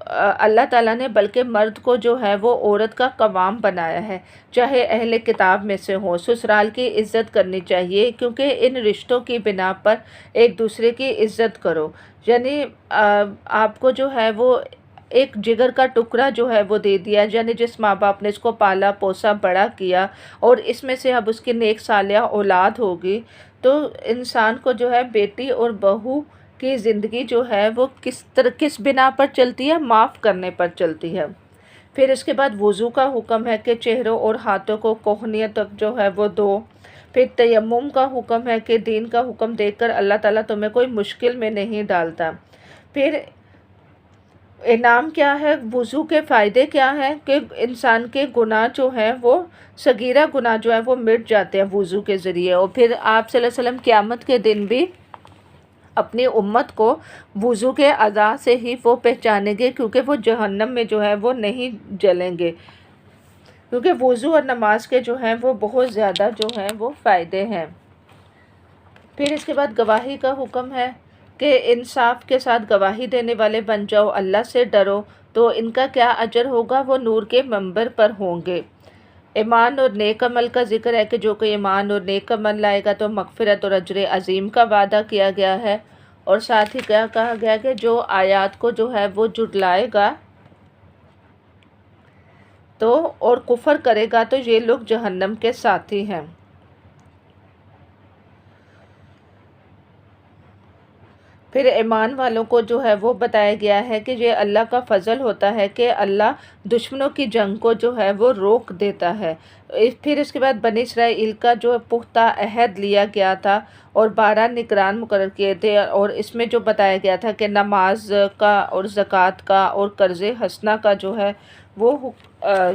A: اللہ تعالیٰ نے بلکہ مرد کو جو ہے وہ عورت کا قوام بنایا ہے، چاہے اہل کتاب میں سے ہوں۔ سسرال کی عزت کرنی چاہیے، کیونکہ ان رشتوں کی بنا پر ایک دوسرے کی عزت کرو، یعنی آپ کو جو ہے وہ ایک جگر کا ٹکڑا جو ہے وہ دے دیا، یعنی جس ماں باپ نے اس کو پالا پوسا بڑا کیا، اور اس میں سے اب اس کی نیک صالحہ اولاد ہوگی، تو انسان کو جو ہے بیٹی اور بہو کی زندگی جو ہے وہ کس بنا پر چلتی ہے؟ معاف کرنے پر چلتی ہے۔ پھر اس کے بعد وضو کا حکم ہے کہ چہروں اور ہاتھوں کو کوہنیوں تک جو ہے وہ دھو۔ پھر تیمم کا حکم ہے کہ دین کا حکم دے کر اللہ تعالیٰ تمہیں کوئی مشکل میں نہیں ڈالتا۔ پھر انعام کیا ہے؟ وضو کے فائدے کیا ہیں کہ انسان کے گناہ جو ہیں وہ صغیرہ گناہ جو ہے وہ مٹ جاتے ہیں وضو کے ذریعے۔ اور پھر آپ صلی اللہ علیہ وسلم قیامت کے دن بھی اپنی امت کو وضو کے اعضاء سے ہی وہ پہچانیں گے، کیونکہ وہ جہنم میں جو ہے وہ نہیں جلیں گے، کیونکہ وضو اور نماز کے جو ہیں وہ بہت زیادہ جو ہیں وہ فائدے ہیں۔ پھر اس کے بعد گواہی کا حکم ہے کہ انصاف کے ساتھ گواہی دینے والے بن جاؤ، اللہ سے ڈرو، تو ان کا کیا اجر ہوگا؟ وہ نور کے منبر پر ہوں گے۔ ایمان اور نیک عمل کا ذکر ہے کہ جو کوئی ایمان اور نیک عمل لائے گا تو مغفرت اور اجر عظیم کا وعدہ کیا گیا ہے، اور ساتھ ہی کیا کہا گیا کہ جو آیات کو جو ہے وہ جھٹلائے گا تو اور کفر کرے گا تو یہ لوگ جہنم کے ساتھی ہیں۔ پھر ایمان والوں کو جو ہے وہ بتایا گیا ہے کہ یہ اللہ کا فضل ہوتا ہے کہ اللہ دشمنوں کی جنگ کو جو ہے وہ روک دیتا ہے۔ پھر اس کے بعد بنی اسرائیل کا جو پختہ عہد لیا گیا تھا اور 12 نگران مقرر کیے تھے، اور اس میں جو بتایا گیا تھا کہ نماز کا اور زکوٰۃ کا اور قرض حسنہ کا جو ہے وہ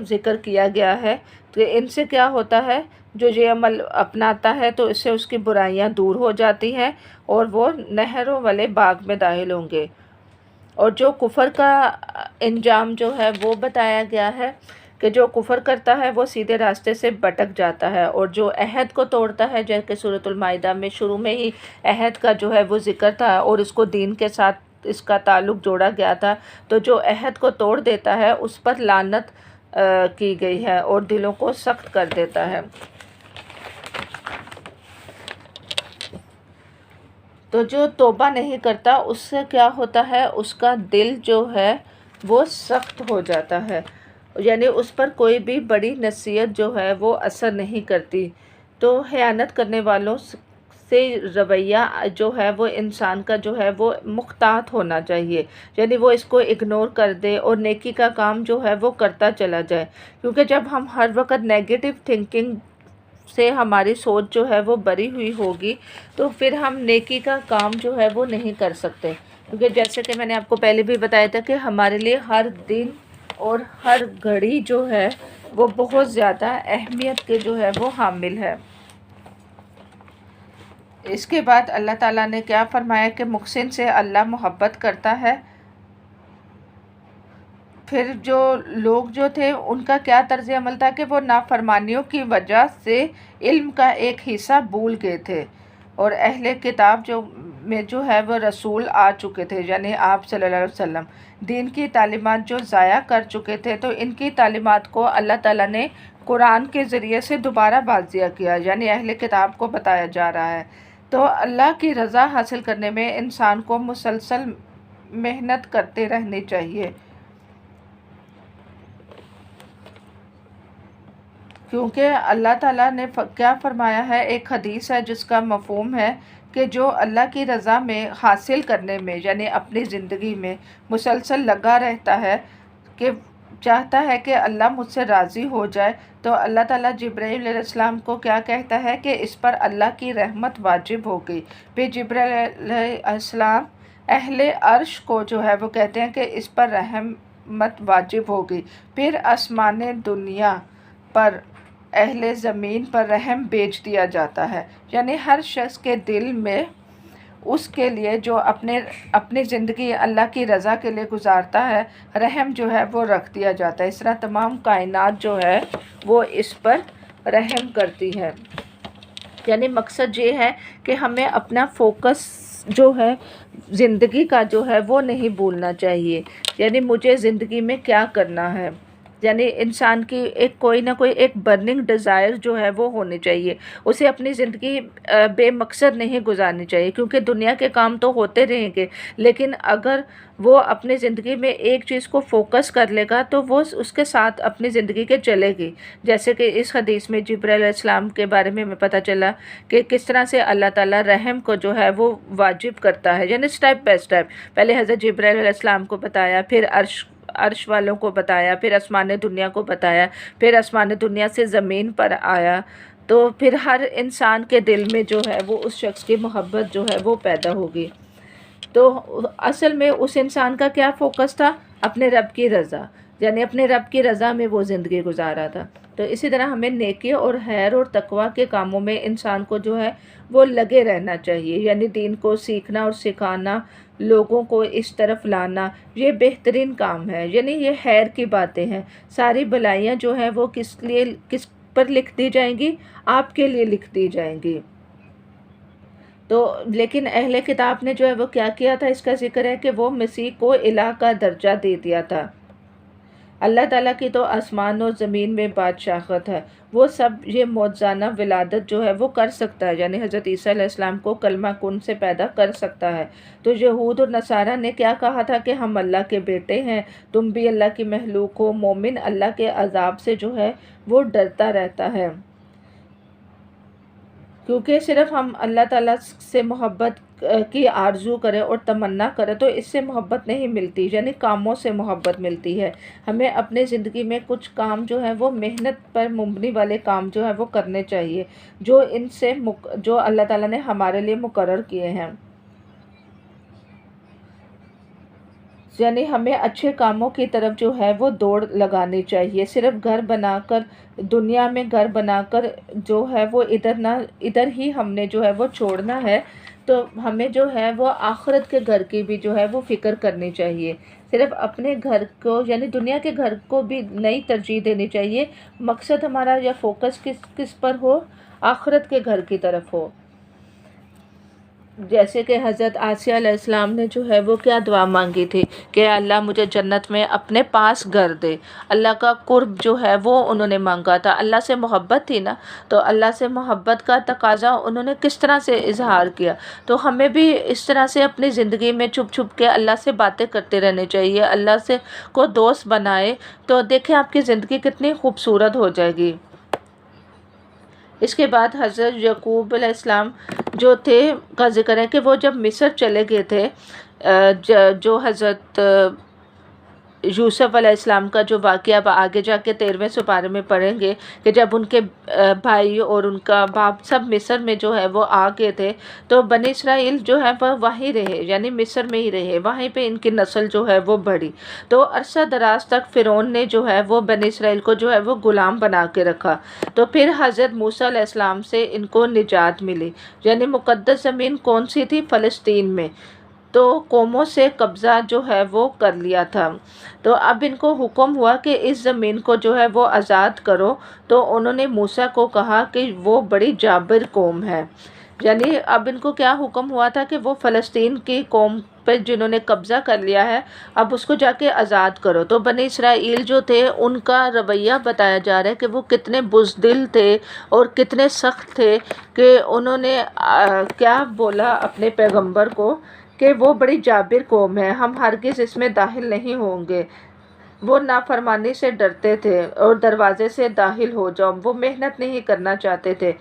A: ذکر کیا گیا ہے، تو ان سے کیا ہوتا ہے؟ جو یہ عمل اپناتا ہے تو اس سے اس کی برائیاں دور ہو جاتی ہیں اور وہ نہروں والے باغ میں داخل ہوں گے۔ اور جو کفر کا انجام جو ہے وہ بتایا گیا ہے کہ جو کفر کرتا ہے وہ سیدھے راستے سے بھٹک جاتا ہے، اور جو عہد کو توڑتا ہے، جیسے کہ سورۃ المائدہ میں شروع میں ہی عہد کا جو ہے وہ ذکر تھا اور اس کو دین کے ساتھ اس کا تعلق جوڑا گیا تھا، تو جو عہد کو توڑ دیتا ہے اس پر لعنت کی گئی ہے اور دلوں کو سخت کر دیتا ہے۔ تو جو توبہ نہیں کرتا اس سے کیا ہوتا ہے؟ اس کا دل جو ہے وہ سخت ہو جاتا ہے، یعنی اس پر کوئی بھی بڑی نصیحت جو ہے وہ اثر نہیں کرتی۔ تو خیانت کرنے والوں سے رویہ جو ہے وہ انسان کا جو ہے وہ محتاط ہونا چاہیے، یعنی وہ اس کو اگنور کر دے اور نیکی کا کام جو ہے وہ کرتا چلا جائے، کیونکہ جب ہم ہر وقت نیگیٹو تھنکنگ سے ہماری سوچ جو ہے وہ بری ہوئی ہوگی تو پھر ہم نیکی کا کام جو ہے وہ نہیں کر سکتے، کیونکہ جیسے کہ میں نے آپ کو پہلے بھی بتایا تھا کہ ہمارے لیے ہر دن اور ہر گھڑی جو ہے وہ بہت زیادہ اہمیت کے جو ہے وہ حامل ہے۔ اس کے بعد اللہ تعالیٰ نے کیا فرمایا کہ محسن سے اللہ محبت کرتا ہے۔ پھر جو لوگ جو تھے ان کا کیا طرز عمل تھا کہ وہ نافرمانیوں کی وجہ سے علم کا ایک حصہ بھول گئے تھے، اور اہل کتاب میں جو ہے وہ رسول آ چکے تھے، یعنی آپ صلی اللہ علیہ وسلم دین کی تعلیمات جو ضائع کر چکے تھے، تو ان کی تعلیمات کو اللہ تعالیٰ نے قرآن کے ذریعے سے دوبارہ واضح کیا، یعنی اہل کتاب کو بتایا جا رہا ہے۔ تو اللہ کی رضا حاصل کرنے میں انسان کو مسلسل محنت کرتے رہنی چاہیے۔ کیونکہ اللہ تعالیٰ نے کیا فرمایا ہے، ایک حدیث ہے جس کا مفہوم ہے کہ جو اللہ کی رضا میں حاصل کرنے میں، یعنی اپنی زندگی میں مسلسل لگا رہتا ہے، کہ چاہتا ہے کہ اللہ مجھ سے راضی ہو جائے، تو اللہ تعالیٰ جبرائیل علیہ السلام کو کیا کہتا ہے کہ اس پر اللہ کی رحمت واجب ہو گئی۔ پھر جبرائیل علیہ السلام اہل عرش کو جو ہے وہ کہتے ہیں کہ اس پر رحمت واجب ہو گئی۔ پھر آسمان دنیا پر اہل زمین پر رحم بھیج دیا جاتا ہے، یعنی ہر شخص کے دل میں اس کے لیے جو اپنی زندگی اللہ کی رضا کے لیے گزارتا ہے، رحم جو ہے وہ رکھ دیا جاتا ہے۔ اس طرح تمام کائنات جو ہے وہ اس پر رحم کرتی ہے۔ یعنی مقصد یہ ہے کہ ہمیں اپنا فوکس جو ہے زندگی کا جو ہے وہ نہیں بھولنا چاہیے، یعنی مجھے زندگی میں کیا کرنا ہے۔ یعنی انسان کی کوئی نہ کوئی ایک برننگ ڈیزائر جو ہے وہ ہونی چاہیے، اسے اپنی زندگی بے مقصد نہیں گزارنی چاہیے، کیونکہ دنیا کے کام تو ہوتے رہیں گے، لیکن اگر وہ اپنی زندگی میں ایک چیز کو فوکس کر لے گا تو وہ اس کے ساتھ اپنی زندگی کے چلے گی۔ جیسے کہ اس حدیث میں جبرائیل علیہ السلام کے بارے میں ہمیں پتہ چلا کہ کس طرح سے اللہ تعالیٰ رحم کو جو ہے وہ واجب کرتا ہے، یعنی سٹیپ بائی سٹیپ۔ پہلے حضرت جبرائیل علیہ السلام کو بتایا، پھر عرش والوں کو بتایا، پھر آسمان دنیا کو بتایا، پھر آسمان دنیا سے زمین پر آیا، تو پھر ہر انسان کے دل میں جو ہے وہ اس شخص کی محبت جو ہے وہ پیدا ہوگی۔ تو اصل میں اس انسان کا کیا فوکس تھا؟ اپنے رب کی رضا، یعنی اپنے رب کی رضا میں وہ زندگی گزارا تھا۔ تو اسی طرح ہمیں نیکی اور خیر اور تقوی کے کاموں میں انسان کو جو ہے وہ لگے رہنا چاہیے، یعنی دین کو سیکھنا اور سکھانا، لوگوں کو اس طرف لانا، یہ بہترین کام ہے، یعنی یہ خیر کی باتیں ہیں۔ ساری بلائیاں جو ہیں وہ کس پر لکھ دی جائیں گی؟ آپ کے لیے لکھ دی جائیں گی۔ تو لیکن اہل کتاب نے جو ہے وہ کیا کیا تھا، اس کا ذکر ہے کہ وہ مسیح کو الہ کا درجہ دے دیا تھا۔ اللہ تعالیٰ کی تو آسمان اور زمین میں بادشاہت ہے، وہ سب یہ معجزانہ ولادت جو ہے وہ کر سکتا ہے، یعنی حضرت عیسیٰ علیہ السلام کو کلمہ کن سے پیدا کر سکتا ہے۔ تو یہود اور نصارہ نے کیا کہا تھا کہ ہم اللہ کے بیٹے ہیں، تم بھی اللہ کی مخلوق ہو۔ مومن اللہ کے عذاب سے جو ہے وہ ڈرتا رہتا ہے، کیونکہ صرف ہم اللہ تعالیٰ سے محبت کی آرزو کریں اور تمنا کریں تو اس سے محبت نہیں ملتی، یعنی کاموں سے محبت ملتی ہے۔ ہمیں اپنے زندگی میں کچھ کام جو ہے وہ محنت پر مبنی والے کام جو ہے وہ کرنے چاہیے، جو اللہ تعالیٰ نے ہمارے لیے مقرر کیے ہیں۔ یعنی ہمیں اچھے کاموں کی طرف جو ہے وہ دوڑ لگانی چاہیے، صرف گھر بنا کر، دنیا میں گھر بنا کر جو ہے وہ ادھر ہی ہم نے جو ہے وہ چھوڑنا ہے، تو ہمیں جو ہے وہ آخرت کے گھر کی بھی جو ہے وہ فکر کرنی چاہیے۔ صرف اپنے گھر کو، یعنی دنیا کے گھر کو بھی نئی ترجیح دینی چاہیے، مقصد ہمارا یا فوکس کس پر ہو؟ آخرت کے گھر کی طرف ہو۔ جیسے کہ حضرت آسیہ علیہ السلام نے جو ہے وہ کیا دعا مانگی تھی کہ اللہ مجھے جنت میں اپنے پاس گھر دے۔ اللہ کا قرب جو ہے وہ انہوں نے مانگا تھا، اللہ سے محبت تھی نا، تو اللہ سے محبت کا تقاضا انہوں نے کس طرح سے اظہار کیا۔ تو ہمیں بھی اس طرح سے اپنی زندگی میں چھپ چھپ کے اللہ سے باتیں کرتے رہنے چاہیے، اللہ سے کو دوست بنائے، تو دیکھیں آپ کی زندگی کتنی خوبصورت ہو جائے گی۔ اس کے بعد حضرت یعقوب علیہ السلام جو تھے کا ذکر ہے کہ وہ جب مصر چلے گئے تھے، جو حضرت یوسف علیہ السلام کا جو واقعہ اب آگے جا کے 13ویں سپارے میں پڑھیں گے کہ جب ان کے بھائی اور ان کا باپ سب مصر میں جو ہے وہ آ گئے تھے، تو بنی اسرائیل جو ہے وہ وہیں رہے، یعنی مصر میں ہی رہے، وہیں پہ ان کی نسل جو ہے وہ بڑھی۔ تو عرصہ دراز تک فرعون نے جو ہے وہ بنی اسرائیل کو جو ہے وہ غلام بنا کے رکھا۔ تو پھر حضرت موسیٰ علیہ السلام سے ان کو نجات ملی، یعنی مقدس زمین کون سی تھی؟ فلسطین میں۔ تو قوموں سے قبضہ جو ہے وہ کر لیا تھا، تو اب ان کو حکم ہوا کہ اس زمین کو جو ہے وہ آزاد کرو۔ تو انہوں نے موسیٰ کو کہا کہ وہ بڑی جابر قوم ہے، یعنی اب ان کو کیا حکم ہوا تھا کہ وہ فلسطین کی قوم پہ جنہوں نے قبضہ کر لیا ہے اب اس کو جا کے آزاد کرو۔ تو بنی اسرائیل جو تھے ان کا رویہ بتایا جا رہا ہے کہ وہ کتنے بزدل تھے اور کتنے سخت تھے کہ انہوں نے کیا بولا اپنے پیغمبر کو کہ وہ بڑی جابر قوم ہے، ہم ہرگز اس میں داخل نہیں ہوں گے۔ وہ نافرمانی سے ڈرتے تھے اور دروازے سے داخل ہو جاؤ، وہ محنت نہیں کرنا چاہتے تھے۔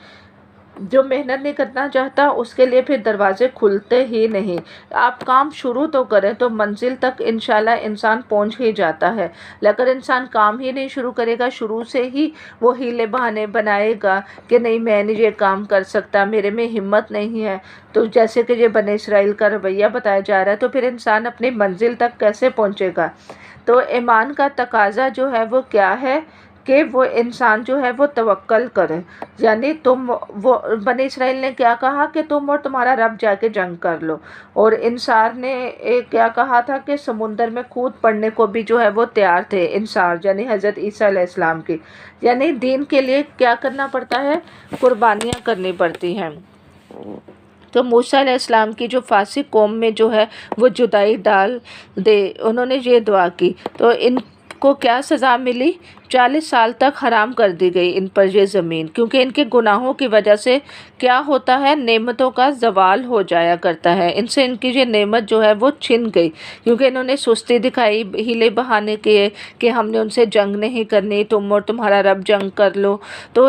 A: جو محنت نہیں کرنا چاہتا اس کے لیے پھر دروازے کھلتے ہی نہیں۔ آپ کام شروع تو کریں تو منزل تک انشاءاللہ انسان پہنچ ہی جاتا ہے، لیکن انسان کام ہی نہیں شروع کرے گا، شروع سے ہی وہ ہیلے بہانے بنائے گا کہ نہیں میں نہیں یہ کام کر سکتا، میرے میں ہمت نہیں ہے، تو جیسے کہ یہ بنی اسرائیل کا رویہ بتایا جا رہا ہے، تو پھر انسان اپنی منزل تک کیسے پہنچے گا؟ تو ایمان کا تقاضا جو ہے وہ کیا ہے کہ وہ انسان جو ہے وہ توکل کرے، یعنی وہ بنی اسرائیل نے کیا کہا کہ تم اور تمہارا رب جا کے جنگ کر لو، اور انصار نے کیا کہا تھا کہ سمندر میں کود پڑنے کو بھی جو ہے وہ تیار تھے، انصار یعنی حضرت عیسیٰ علیہ السلام کی، یعنی دین کے لیے کیا کرنا پڑتا ہے؟ قربانیاں کرنی پڑتی ہیں۔ تو موسیٰ علیہ السلام کی جو فاسق قوم میں جو ہے وہ جدائی ڈال دے، انہوں نے یہ دعا کی تو ان کو کیا سزا ملی؟ 40 سال تک حرام کر دی گئی ان پر یہ زمین، کیونکہ ان کے گناہوں کی وجہ سے کیا ہوتا ہے؟ نعمتوں کا زوال ہو جایا کرتا ہے، ان سے ان کی یہ نعمت جو ہے وہ چھن گئی، کیونکہ انہوں نے سستی دکھائی، ہیلے بہانے کیے کہ ہم نے ان سے جنگ نہیں کرنی، تم اور تمہارا رب جنگ کر لو، تو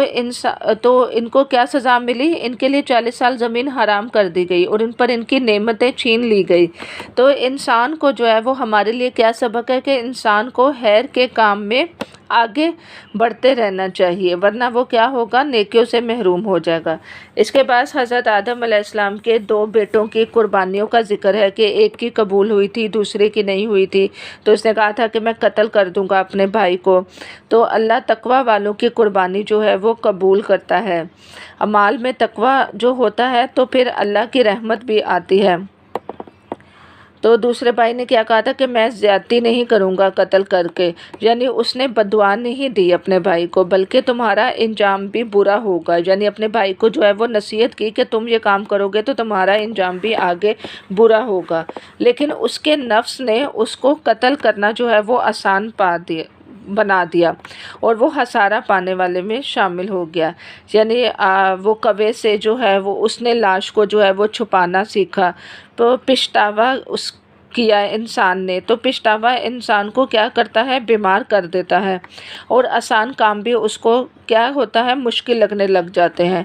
A: ان کو کیا سزا ملی؟ ان کے لیے 40 سال زمین حرام کر دی گئی اور ان پر ان کی نعمتیں چھین لی گئی۔ تو انسان کو جو ہے وہ ہمارے لیے کیا سبق ہے کہ انسان کو خیر کے کام میں آگے بڑھتے رہنا چاہیے، ورنہ وہ کیا ہوگا؟ نیکیوں سے محروم ہو جائے گا۔ اس کے بعد حضرت آدم علیہ السلام کے 2 بیٹوں کی قربانیوں کا ذکر ہے کہ ایک کی قبول ہوئی تھی، دوسرے کی نہیں ہوئی تھی، تو اس نے کہا تھا کہ میں قتل کر دوں گا اپنے بھائی کو۔ تو اللہ تقوی والوں کی قربانی جو ہے وہ قبول کرتا ہے۔ اعمال میں تقوی جو ہوتا ہے تو پھر اللہ کی رحمت بھی آتی ہے۔ تو دوسرے بھائی نے کیا کہا تھا کہ میں زیادتی نہیں کروں گا قتل کر کے، یعنی اس نے بددعا نہیں دی اپنے بھائی کو، بلکہ تمہارا انجام بھی برا ہوگا، یعنی اپنے بھائی کو جو ہے وہ نصیحت کی کہ تم یہ کام کرو گے تو تمہارا انجام بھی آگے برا ہوگا، لیکن اس کے نفس نے اس کو قتل کرنا جو ہے وہ آسان بنا دیا اور وہ خسارہ پانے والے میں شامل ہو گیا، یعنی وہ کوے سے جو ہے وہ اس نے لاش کو جو ہے وہ چھپانا سیکھا، تو پچھتاوا کیا انسان نے، تو پچھتاوا انسان کو کیا کرتا ہے؟ بیمار کر دیتا ہے، اور آسان کام بھی اس کو کیا ہوتا ہے؟ مشکل لگنے لگ جاتے ہیں۔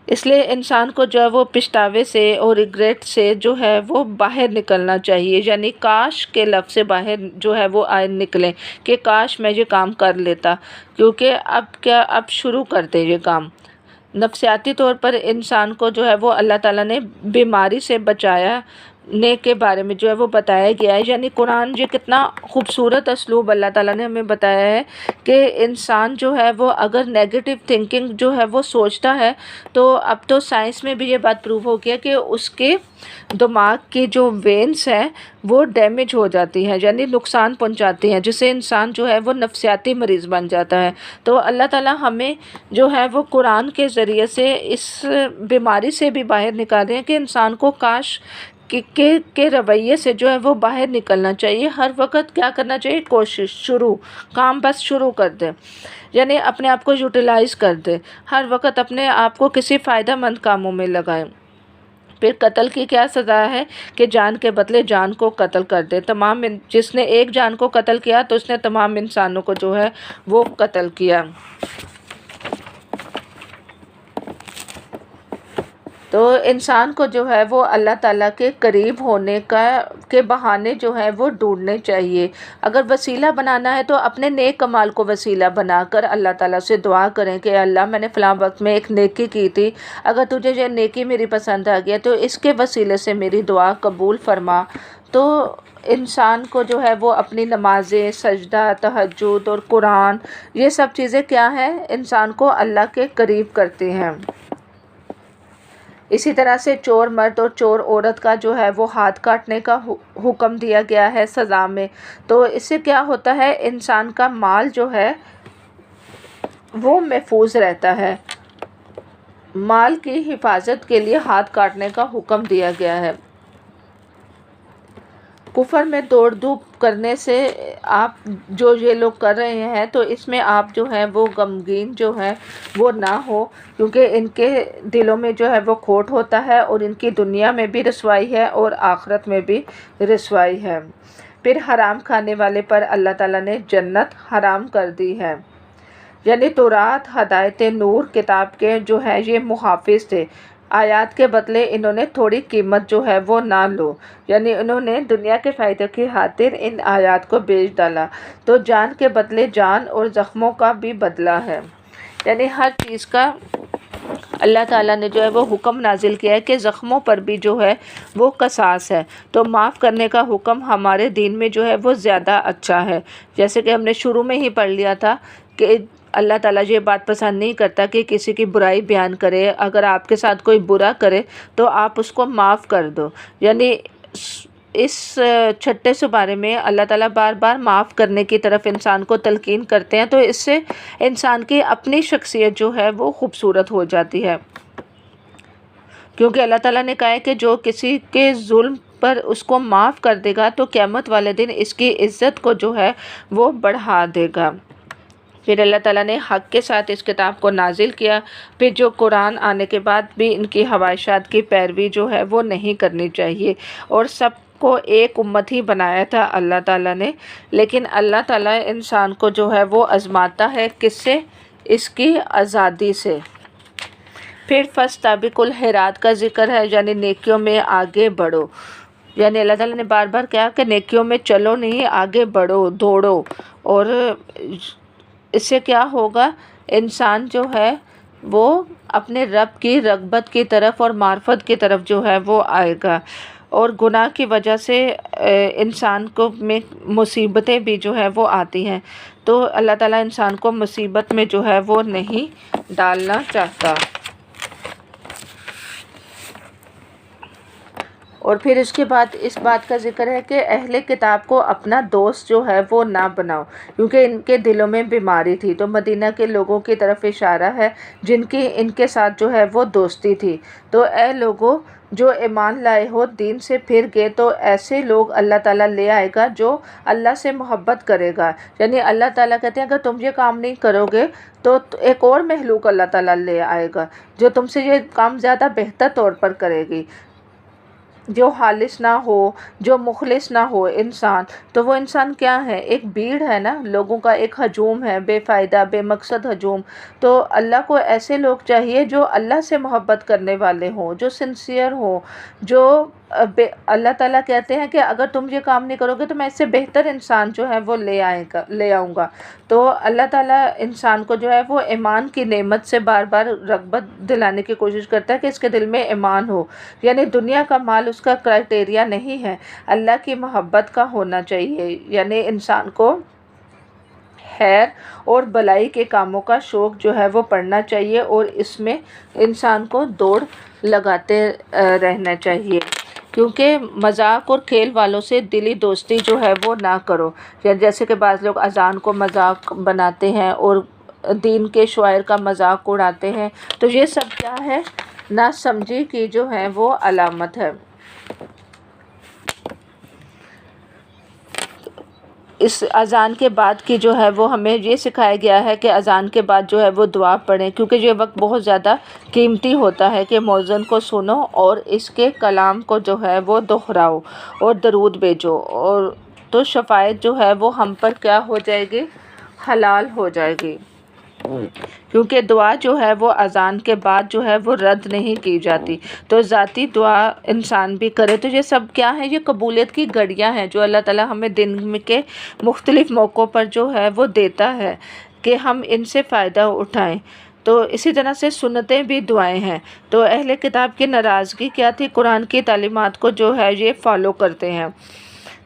A: اس لیے انسان کو جو ہے وہ پچھتاوے سے اور ریگریٹ سے جو ہے وہ باہر نکلنا چاہیے، یعنی کاش کے لفظ سے باہر جو ہے وہ نکلیں کہ کاش میں یہ کام کر لیتا، کیونکہ اب شروع کر دیں یہ کام۔ نفسیاتی طور پر انسان کو جو ہے وہ اللہ تعالیٰ نے بیماری سے بچانے کے بارے میں جو ہے وہ بتایا گیا ہے، یعنی قرآن یہ کتنا خوبصورت اسلوب اللہ تعالیٰ نے ہمیں بتایا ہے کہ انسان جو ہے وہ اگر نیگیٹو تھنکنگ جو ہے وہ سوچتا ہے، تو اب تو سائنس میں بھی یہ بات پروو ہو گیا کہ اس کے دماغ کی جو وینس ہیں وہ ڈیمیج ہو جاتی ہیں، یعنی نقصان پہنچاتی ہیں، جس سے انسان جو ہے وہ نفسیاتی مریض بن جاتا ہے۔ تو اللہ تعالیٰ ہمیں جو ہے وہ قرآن کے ذریعے سے اس بیماری سے بھی باہر نکالے ہیں کہ انسان کو کاش کے رویے سے جو ہے وہ باہر نکلنا چاہیے، ہر وقت کیا کرنا چاہیے؟ کوشش، کام بس شروع کر دیں، یعنی اپنے آپ کو یوٹیلائز کر دیں، ہر وقت اپنے آپ کو کسی فائدہ مند کاموں میں لگائیں۔ پھر قتل کی کیا سزا ہے کہ جان کے بدلے جان کو قتل کر دے، جس نے ایک جان کو قتل کیا تو اس نے تمام انسانوں کو جو ہے وہ قتل کیا۔ تو انسان کو جو ہے وہ اللہ تعالیٰ کے قریب ہونے کے بہانے جو ہے وہ ڈھونڈنے چاہیے۔ اگر وسیلہ بنانا ہے تو اپنے نیک اعمال کو وسیلہ بنا کر اللہ تعالیٰ سے دعا کریں کہ اللہ میں نے فلاں وقت میں ایک نیکی کی تھی، اگر تجھے یہ نیکی میری پسند آ گیا تو اس کے وسیلے سے میری دعا قبول فرما۔ تو انسان کو جو ہے وہ اپنی نمازیں، سجدہ، تہجد اور قرآن، یہ سب چیزیں کیا ہیں؟ انسان کو اللہ کے قریب کرتی ہیں۔ اسی طرح سے چور مرد اور چور عورت کا جو ہے وہ ہاتھ کاٹنے کا حکم دیا گیا ہے سزا میں۔ تو اس سے کیا ہوتا ہے؟ انسان کا مال جو ہے وہ محفوظ رہتا ہے۔ مال کی حفاظت کے لیے ہاتھ کاٹنے کا حکم دیا گیا ہے۔ کفر میں دوڑ دھوپ کرنے سے آپ جو یہ لوگ کر رہے ہیں تو اس میں آپ جو ہے وہ غمگین جو ہے وہ نہ ہو، کیونکہ ان کے دلوں میں جو ہے وہ کھوٹ ہوتا ہے اور ان کی دنیا میں بھی رسوائی ہے اور آخرت میں بھی رسوائی ہے۔ پھر حرام کھانے والے پر اللہ تعالیٰ نے جنت حرام کر دی ہے۔ یعنی تورات، ہدایت نور کتاب کے جو ہے یہ محافظ تھے، آیات کے بدلے انہوں نے تھوڑی قیمت جو ہے وہ نہ لو، یعنی انہوں نے دنیا کے فائدے کی خاطر ان آیات کو بیچ ڈالا، تو جان کے بدلے جان اور زخموں کا بھی بدلہ ہے۔ یعنی ہر چیز کا اللہ تعالیٰ نے جو ہے وہ حکم نازل کیا ہے کہ زخموں پر بھی جو ہے وہ قصاص ہے، تو معاف کرنے کا حکم ہمارے دین میں جو ہے وہ زیادہ اچھا ہے۔ جیسے کہ ہم نے شروع میں ہی پڑھ لیا تھا کہ اللہ تعالیٰ یہ بات پسند نہیں کرتا کہ کسی کی برائی بیان کرے، اگر آپ کے ساتھ کوئی برا کرے تو آپ اس کو معاف کر دو۔ یعنی اس چھٹے سپارے میں اللہ تعالیٰ بار بار معاف کرنے کی طرف انسان کو تلقین کرتے ہیں، تو اس سے انسان کی اپنی شخصیت جو ہے وہ خوبصورت ہو جاتی ہے، کیونکہ اللہ تعالیٰ نے کہا ہے کہ جو کسی کے ظلم پر اس کو معاف کر دے گا تو قیامت والے دن اس کی عزت کو جو ہے وہ بڑھا دے گا۔ پھر اللہ تعالیٰ نے حق کے ساتھ اس کتاب کو نازل کیا، پھر جو قرآن آنے کے بعد بھی ان کی خواہشات کی پیروی جو ہے وہ نہیں کرنی چاہیے، اور سب کو ایک امت ہی بنایا تھا اللہ تعالیٰ نے، لیکن اللہ تعالیٰ انسان کو جو ہے وہ آزماتا ہے، کس سے؟ اس کی آزادی سے۔ پھر فاستبقوا الخیرات کا ذکر ہے، یعنی نیکیوں میں آگے بڑھو، یعنی اللہ تعالیٰ نے بار بار کہا کہ نیکیوں میں چلو نہیں، آگے بڑھو، دوڑو، اور اس سے کیا ہوگا؟ انسان جو ہے وہ اپنے رب کی رغبت کی طرف اور معرفت کی طرف جو ہے وہ آئے گا، اور گناہ کی وجہ سے انسان کو میں مصیبتیں بھی جو ہے وہ آتی ہیں، تو اللہ تعالیٰ انسان کو مصیبت میں جو ہے وہ نہیں ڈالنا چاہتا۔ اور پھر اس کے بعد اس بات کا ذکر ہے کہ اہل کتاب کو اپنا دوست جو ہے وہ نہ بناؤ، کیونکہ ان کے دلوں میں بیماری تھی، تو مدینہ کے لوگوں کی طرف اشارہ ہے جن کی ان کے ساتھ جو ہے وہ دوستی تھی۔ تو اے لوگوں جو ایمان لائے ہو، دین سے پھر گئے، تو ایسے لوگ اللہ تعالیٰ لے آئے گا جو اللہ سے محبت کرے گا۔ یعنی اللہ تعالیٰ کہتے ہیں اگر تم یہ کام نہیں کرو گے تو ایک اور مخلوق اللہ تعالیٰ لے آئے گا جو تم سے یہ کام زیادہ بہتر طور پر کرے گی، جو خالص نہ ہو، جو مخلص نہ ہو انسان، تو وہ انسان کیا ہے؟ ایک بھیڑ ہے نا، لوگوں کا ایک ہجوم ہے، بے فائدہ بے مقصد ہجوم۔ تو اللہ کو ایسے لوگ چاہیے جو اللہ سے محبت کرنے والے ہوں، جو سنسیئر ہوں، جو اللہ تعالیٰ کہتے ہیں کہ اگر تم یہ کام نہیں کرو گے تو میں اس سے بہتر انسان جو ہے وہ لے آؤں گا۔ تو اللہ تعالیٰ انسان کو جو ہے وہ ایمان کی نعمت سے بار بار رغبت دلانے کی کوشش کرتا ہے کہ اس کے دل میں ایمان ہو، یعنی دنیا کا مال اس کا کرائٹیریا نہیں ہے، اللہ کی محبت کا ہونا چاہیے، یعنی انسان کو خیر اور بلائی کے کاموں کا شوق جو ہے وہ پڑھنا چاہیے، اور اس میں انسان کو دوڑ لگاتے رہنا چاہیے، کیونکہ مذاق اور کھیل والوں سے دلی دوستی جو ہے وہ نہ کرو، جیسے کہ بعض لوگ اذان کو مذاق بناتے ہیں اور دین کے شعائر کا مذاق اڑاتے ہیں، تو یہ سب کیا ہے؟ نہ سمجھی کی جو ہے وہ علامت ہے۔ اس اذان کے بعد کی جو ہے وہ ہمیں یہ سکھایا گیا ہے کہ اذان کے بعد جو ہے وہ دعا پڑھیں، کیونکہ یہ وقت بہت زیادہ قیمتی ہوتا ہے کہ مؤذن کو سنو اور اس کے کلام کو جو ہے وہ دہراؤ اور درود بھیجو، اور تو شفاعت جو ہے وہ ہم پر کیا ہو جائے گی؟ حلال ہو جائے گی، کیونکہ دعا جو ہے وہ اذان کے بعد جو ہے وہ رد نہیں کی جاتی، تو ذاتی دعا انسان بھی کرے۔ تو یہ سب کیا ہے؟ یہ قبولیت کی گھڑیاں ہیں جو اللہ تعالیٰ ہمیں دن کے مختلف موقعوں پر جو ہے وہ دیتا ہے کہ ہم ان سے فائدہ اٹھائیں۔ تو اسی طرح سے سنتیں بھی دعائیں ہیں۔ تو اہل کتاب کی ناراضگی کیا تھی؟ قرآن کی تعلیمات کو جو ہے یہ فالو کرتے ہیں،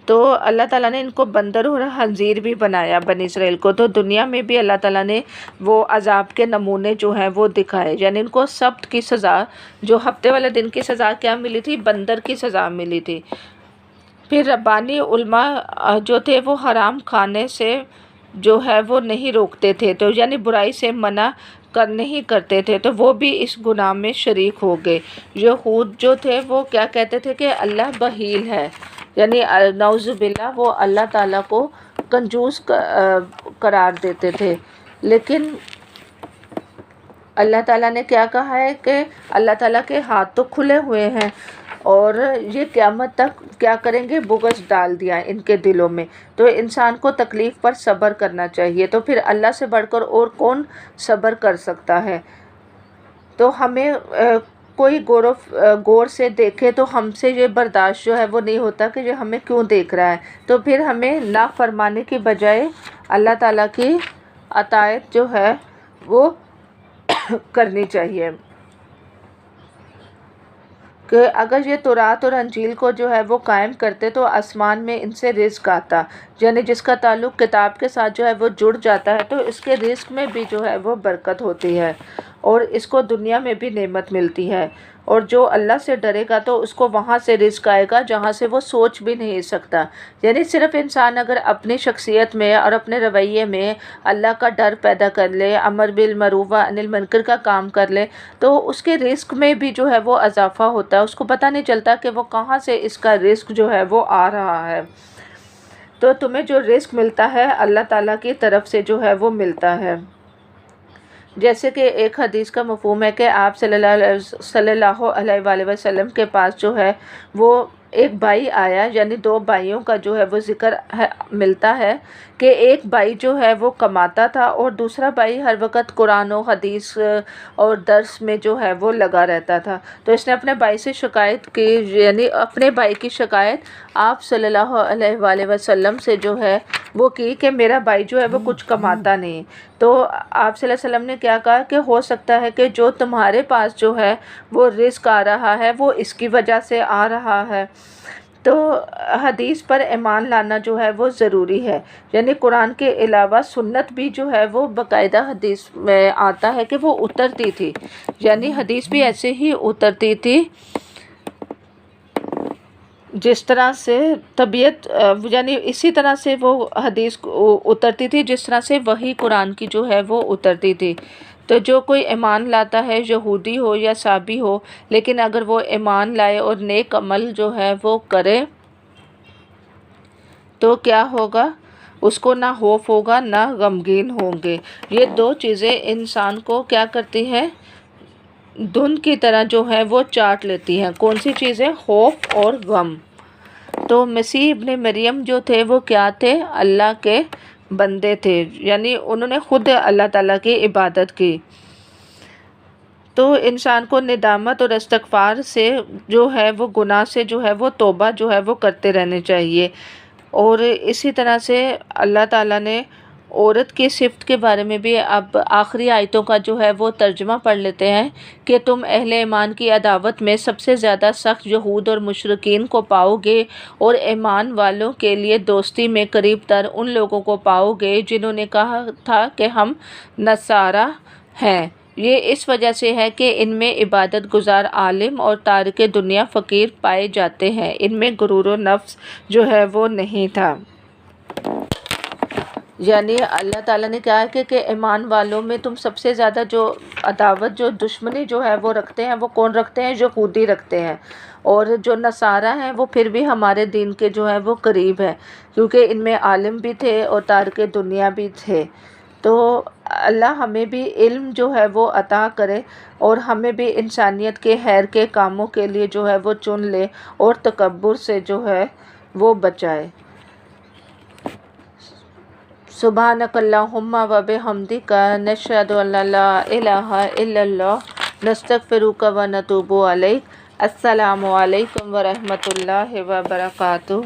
A: تو اللہ تعالیٰ نے ان کو بندر اور خنزیر بھی بنایا بنی اسرائیل کو، تو دنیا میں بھی اللہ تعالیٰ نے وہ عذاب کے نمونے جو ہیں وہ دکھائے، یعنی ان کو سبت کی سزا، جو ہفتے والے دن کی سزا کیا ملی تھی؟ بندر کی سزا ملی تھی۔ پھر ربانی علماء جو تھے وہ حرام کھانے سے جو ہے وہ نہیں روکتے تھے، تو یعنی برائی سے منع نہیں کرتے تھے، تو وہ بھی اس گناہ میں شریک ہو گئے۔ یہود جو تھے وہ کیا کہتے تھے کہ اللہ بخیل ہے، یعنی نعوذ باللہ وہ اللہ تعالیٰ کو کنجوس قرار دیتے تھے، لیکن اللہ تعالیٰ نے کیا کہا ہے کہ اللہ تعالیٰ کے ہاتھ تو کھلے ہوئے ہیں، اور یہ قیامت تک کیا کریں گے؟ بغض ڈال دیا ان کے دلوں میں۔ تو انسان کو تکلیف پر صبر کرنا چاہیے، تو پھر اللہ سے بڑھ کر اور کون صبر کر سکتا ہے؟ تو ہمیں کوئی غور سے دیکھے تو ہم سے یہ برداشت جو ہے وہ نہیں ہوتا کہ یہ ہمیں کیوں دیکھ رہا ہے، تو پھر ہمیں نافرمانی کی بجائے اللہ تعالیٰ کی اطاعت جو ہے وہ کرنی چاہیے۔ کہ اگر یہ تورات اور انجیل کو جو ہے وہ قائم کرتے تو آسمان میں ان سے رزق آتا، یعنی جس کا تعلق کتاب کے ساتھ جو ہے وہ جڑ جاتا ہے تو اس کے رزق میں بھی جو ہے وہ برکت ہوتی ہے اور اس کو دنیا میں بھی نعمت ملتی ہے، اور جو اللہ سے ڈرے گا تو اس کو وہاں سے رزق آئے گا جہاں سے وہ سوچ بھی نہیں سکتا۔ یعنی صرف انسان اگر اپنی شخصیت میں اور اپنے رویے میں اللہ کا ڈر پیدا کر لے، امر بالمعروف و عن المنکر کا کام کر لے، تو اس کے رزق میں بھی جو ہے وہ اضافہ ہوتا ہے، اس کو پتہ نہیں چلتا کہ وہ کہاں سے اس کا رزق جو ہے وہ آ رہا ہے۔ تو تمہیں جو رزق ملتا ہے اللہ تعالیٰ کی طرف سے جو ہے وہ ملتا ہے۔ جیسے کہ ایک حدیث کا مفہوم ہے کہ آپ صلی اللہ علیہ وآلہ وسلم کے پاس جو ہے وہ ایک بھائی آیا، یعنی دو بھائیوں کا جو ہے وہ ذکر ملتا ہے کہ ایک بھائی جو ہے وہ کماتا تھا اور دوسرا بھائی ہر وقت قرآن و حدیث اور درس میں جو ہے وہ لگا رہتا تھا۔ تو اس نے اپنے بھائی سے شکایت کی، یعنی اپنے بھائی کی شکایت آپ صلی اللہ علیہ وآلہ وسلم سے جو ہے وہ کی کہ میرا بھائی جو ہے وہ کچھ کماتا نہیں۔ تو آپ صلی اللہ علیہ وسلم نے کیا کہا کہ ہو سکتا ہے کہ جو تمہارے پاس جو ہے وہ رزق آ رہا ہے وہ اس کی وجہ سے آ رہا ہے۔ تو حدیث پر ایمان لانا جو ہے وہ ضروری ہے، یعنی قرآن کے علاوہ سنت بھی جو ہے وہ باقاعدہ حدیث میں آتا ہے کہ وہ اترتی تھی، یعنی حدیث بھی ایسے ہی اترتی تھی جس طرح سے طبیعت، یعنی اسی طرح سے وہ حدیث اترتی تھی جس طرح سے وحی قرآن کی جو ہے وہ اترتی تھی۔ تو جو کوئی ایمان لاتا ہے، یہودی ہو یا عیسائی ہو، لیکن اگر وہ ایمان لائے اور نیک عمل جو ہے وہ کرے تو کیا ہوگا؟ اس کو نہ خوف ہوگا نہ غمگین ہوں گے۔ یہ دو چیزیں انسان کو کیا کرتی ہیں؟ دھند کی طرح جو ہے وہ چاٹ لیتی ہیں۔ کون سی چیزیں؟ خوف اور غم۔ تو مسیح ابن مریم جو تھے وہ کیا تھے؟ اللہ کے بندے تھے، یعنی انہوں نے خود اللہ تعالیٰ کی عبادت کی۔ تو انسان کو ندامت اور استغفار سے جو ہے وہ گناہ سے جو ہے وہ توبہ جو ہے وہ کرتے رہنے چاہیے۔ اور اسی طرح سے اللہ تعالیٰ نے عورت کی صفت کے بارے میں بھی اب آخری آیتوں کا جو ہے وہ ترجمہ پڑھ لیتے ہیں کہ تم اہل ایمان کی عداوت میں سب سے زیادہ سخت یہود اور مشرکین کو پاؤ گے اور ایمان والوں کے لیے دوستی میں قریب تر ان لوگوں کو پاؤ گے جنہوں نے کہا تھا کہ ہم نصارہ ہیں۔ یہ اس وجہ سے ہے کہ ان میں عبادت گزار عالم اور تارک دنیا فقیر پائے جاتے ہیں، ان میں غرور و نفس جو ہے وہ نہیں تھا۔ یعنی اللہ تعالیٰ نے کہا کہ ایمان والوں میں تم سب سے زیادہ جو عداوت، جو دشمنی جو ہے وہ رکھتے ہیں، وہ کون رکھتے ہیں؟ یہودی رکھتے ہیں، اور جو نصارہ ہیں وہ پھر بھی ہمارے دین کے جو ہے وہ قریب ہے، کیونکہ ان میں عالم بھی تھے اور تارک دنیا بھی تھے۔ تو اللہ ہمیں بھی علم جو ہے وہ عطا کرے اور ہمیں بھی انسانیت کے خیر کے کاموں کے لیے جو ہے وہ چن لے اور تکبر سے جو ہے وہ بچائے۔ سبحانک اللہم و بحمدک نشہد ان لا الہ الا اللہ نستغفرک و نتوب الیک۔ السلام علیکم ورحمۃ اللہ وبرکاتہ۔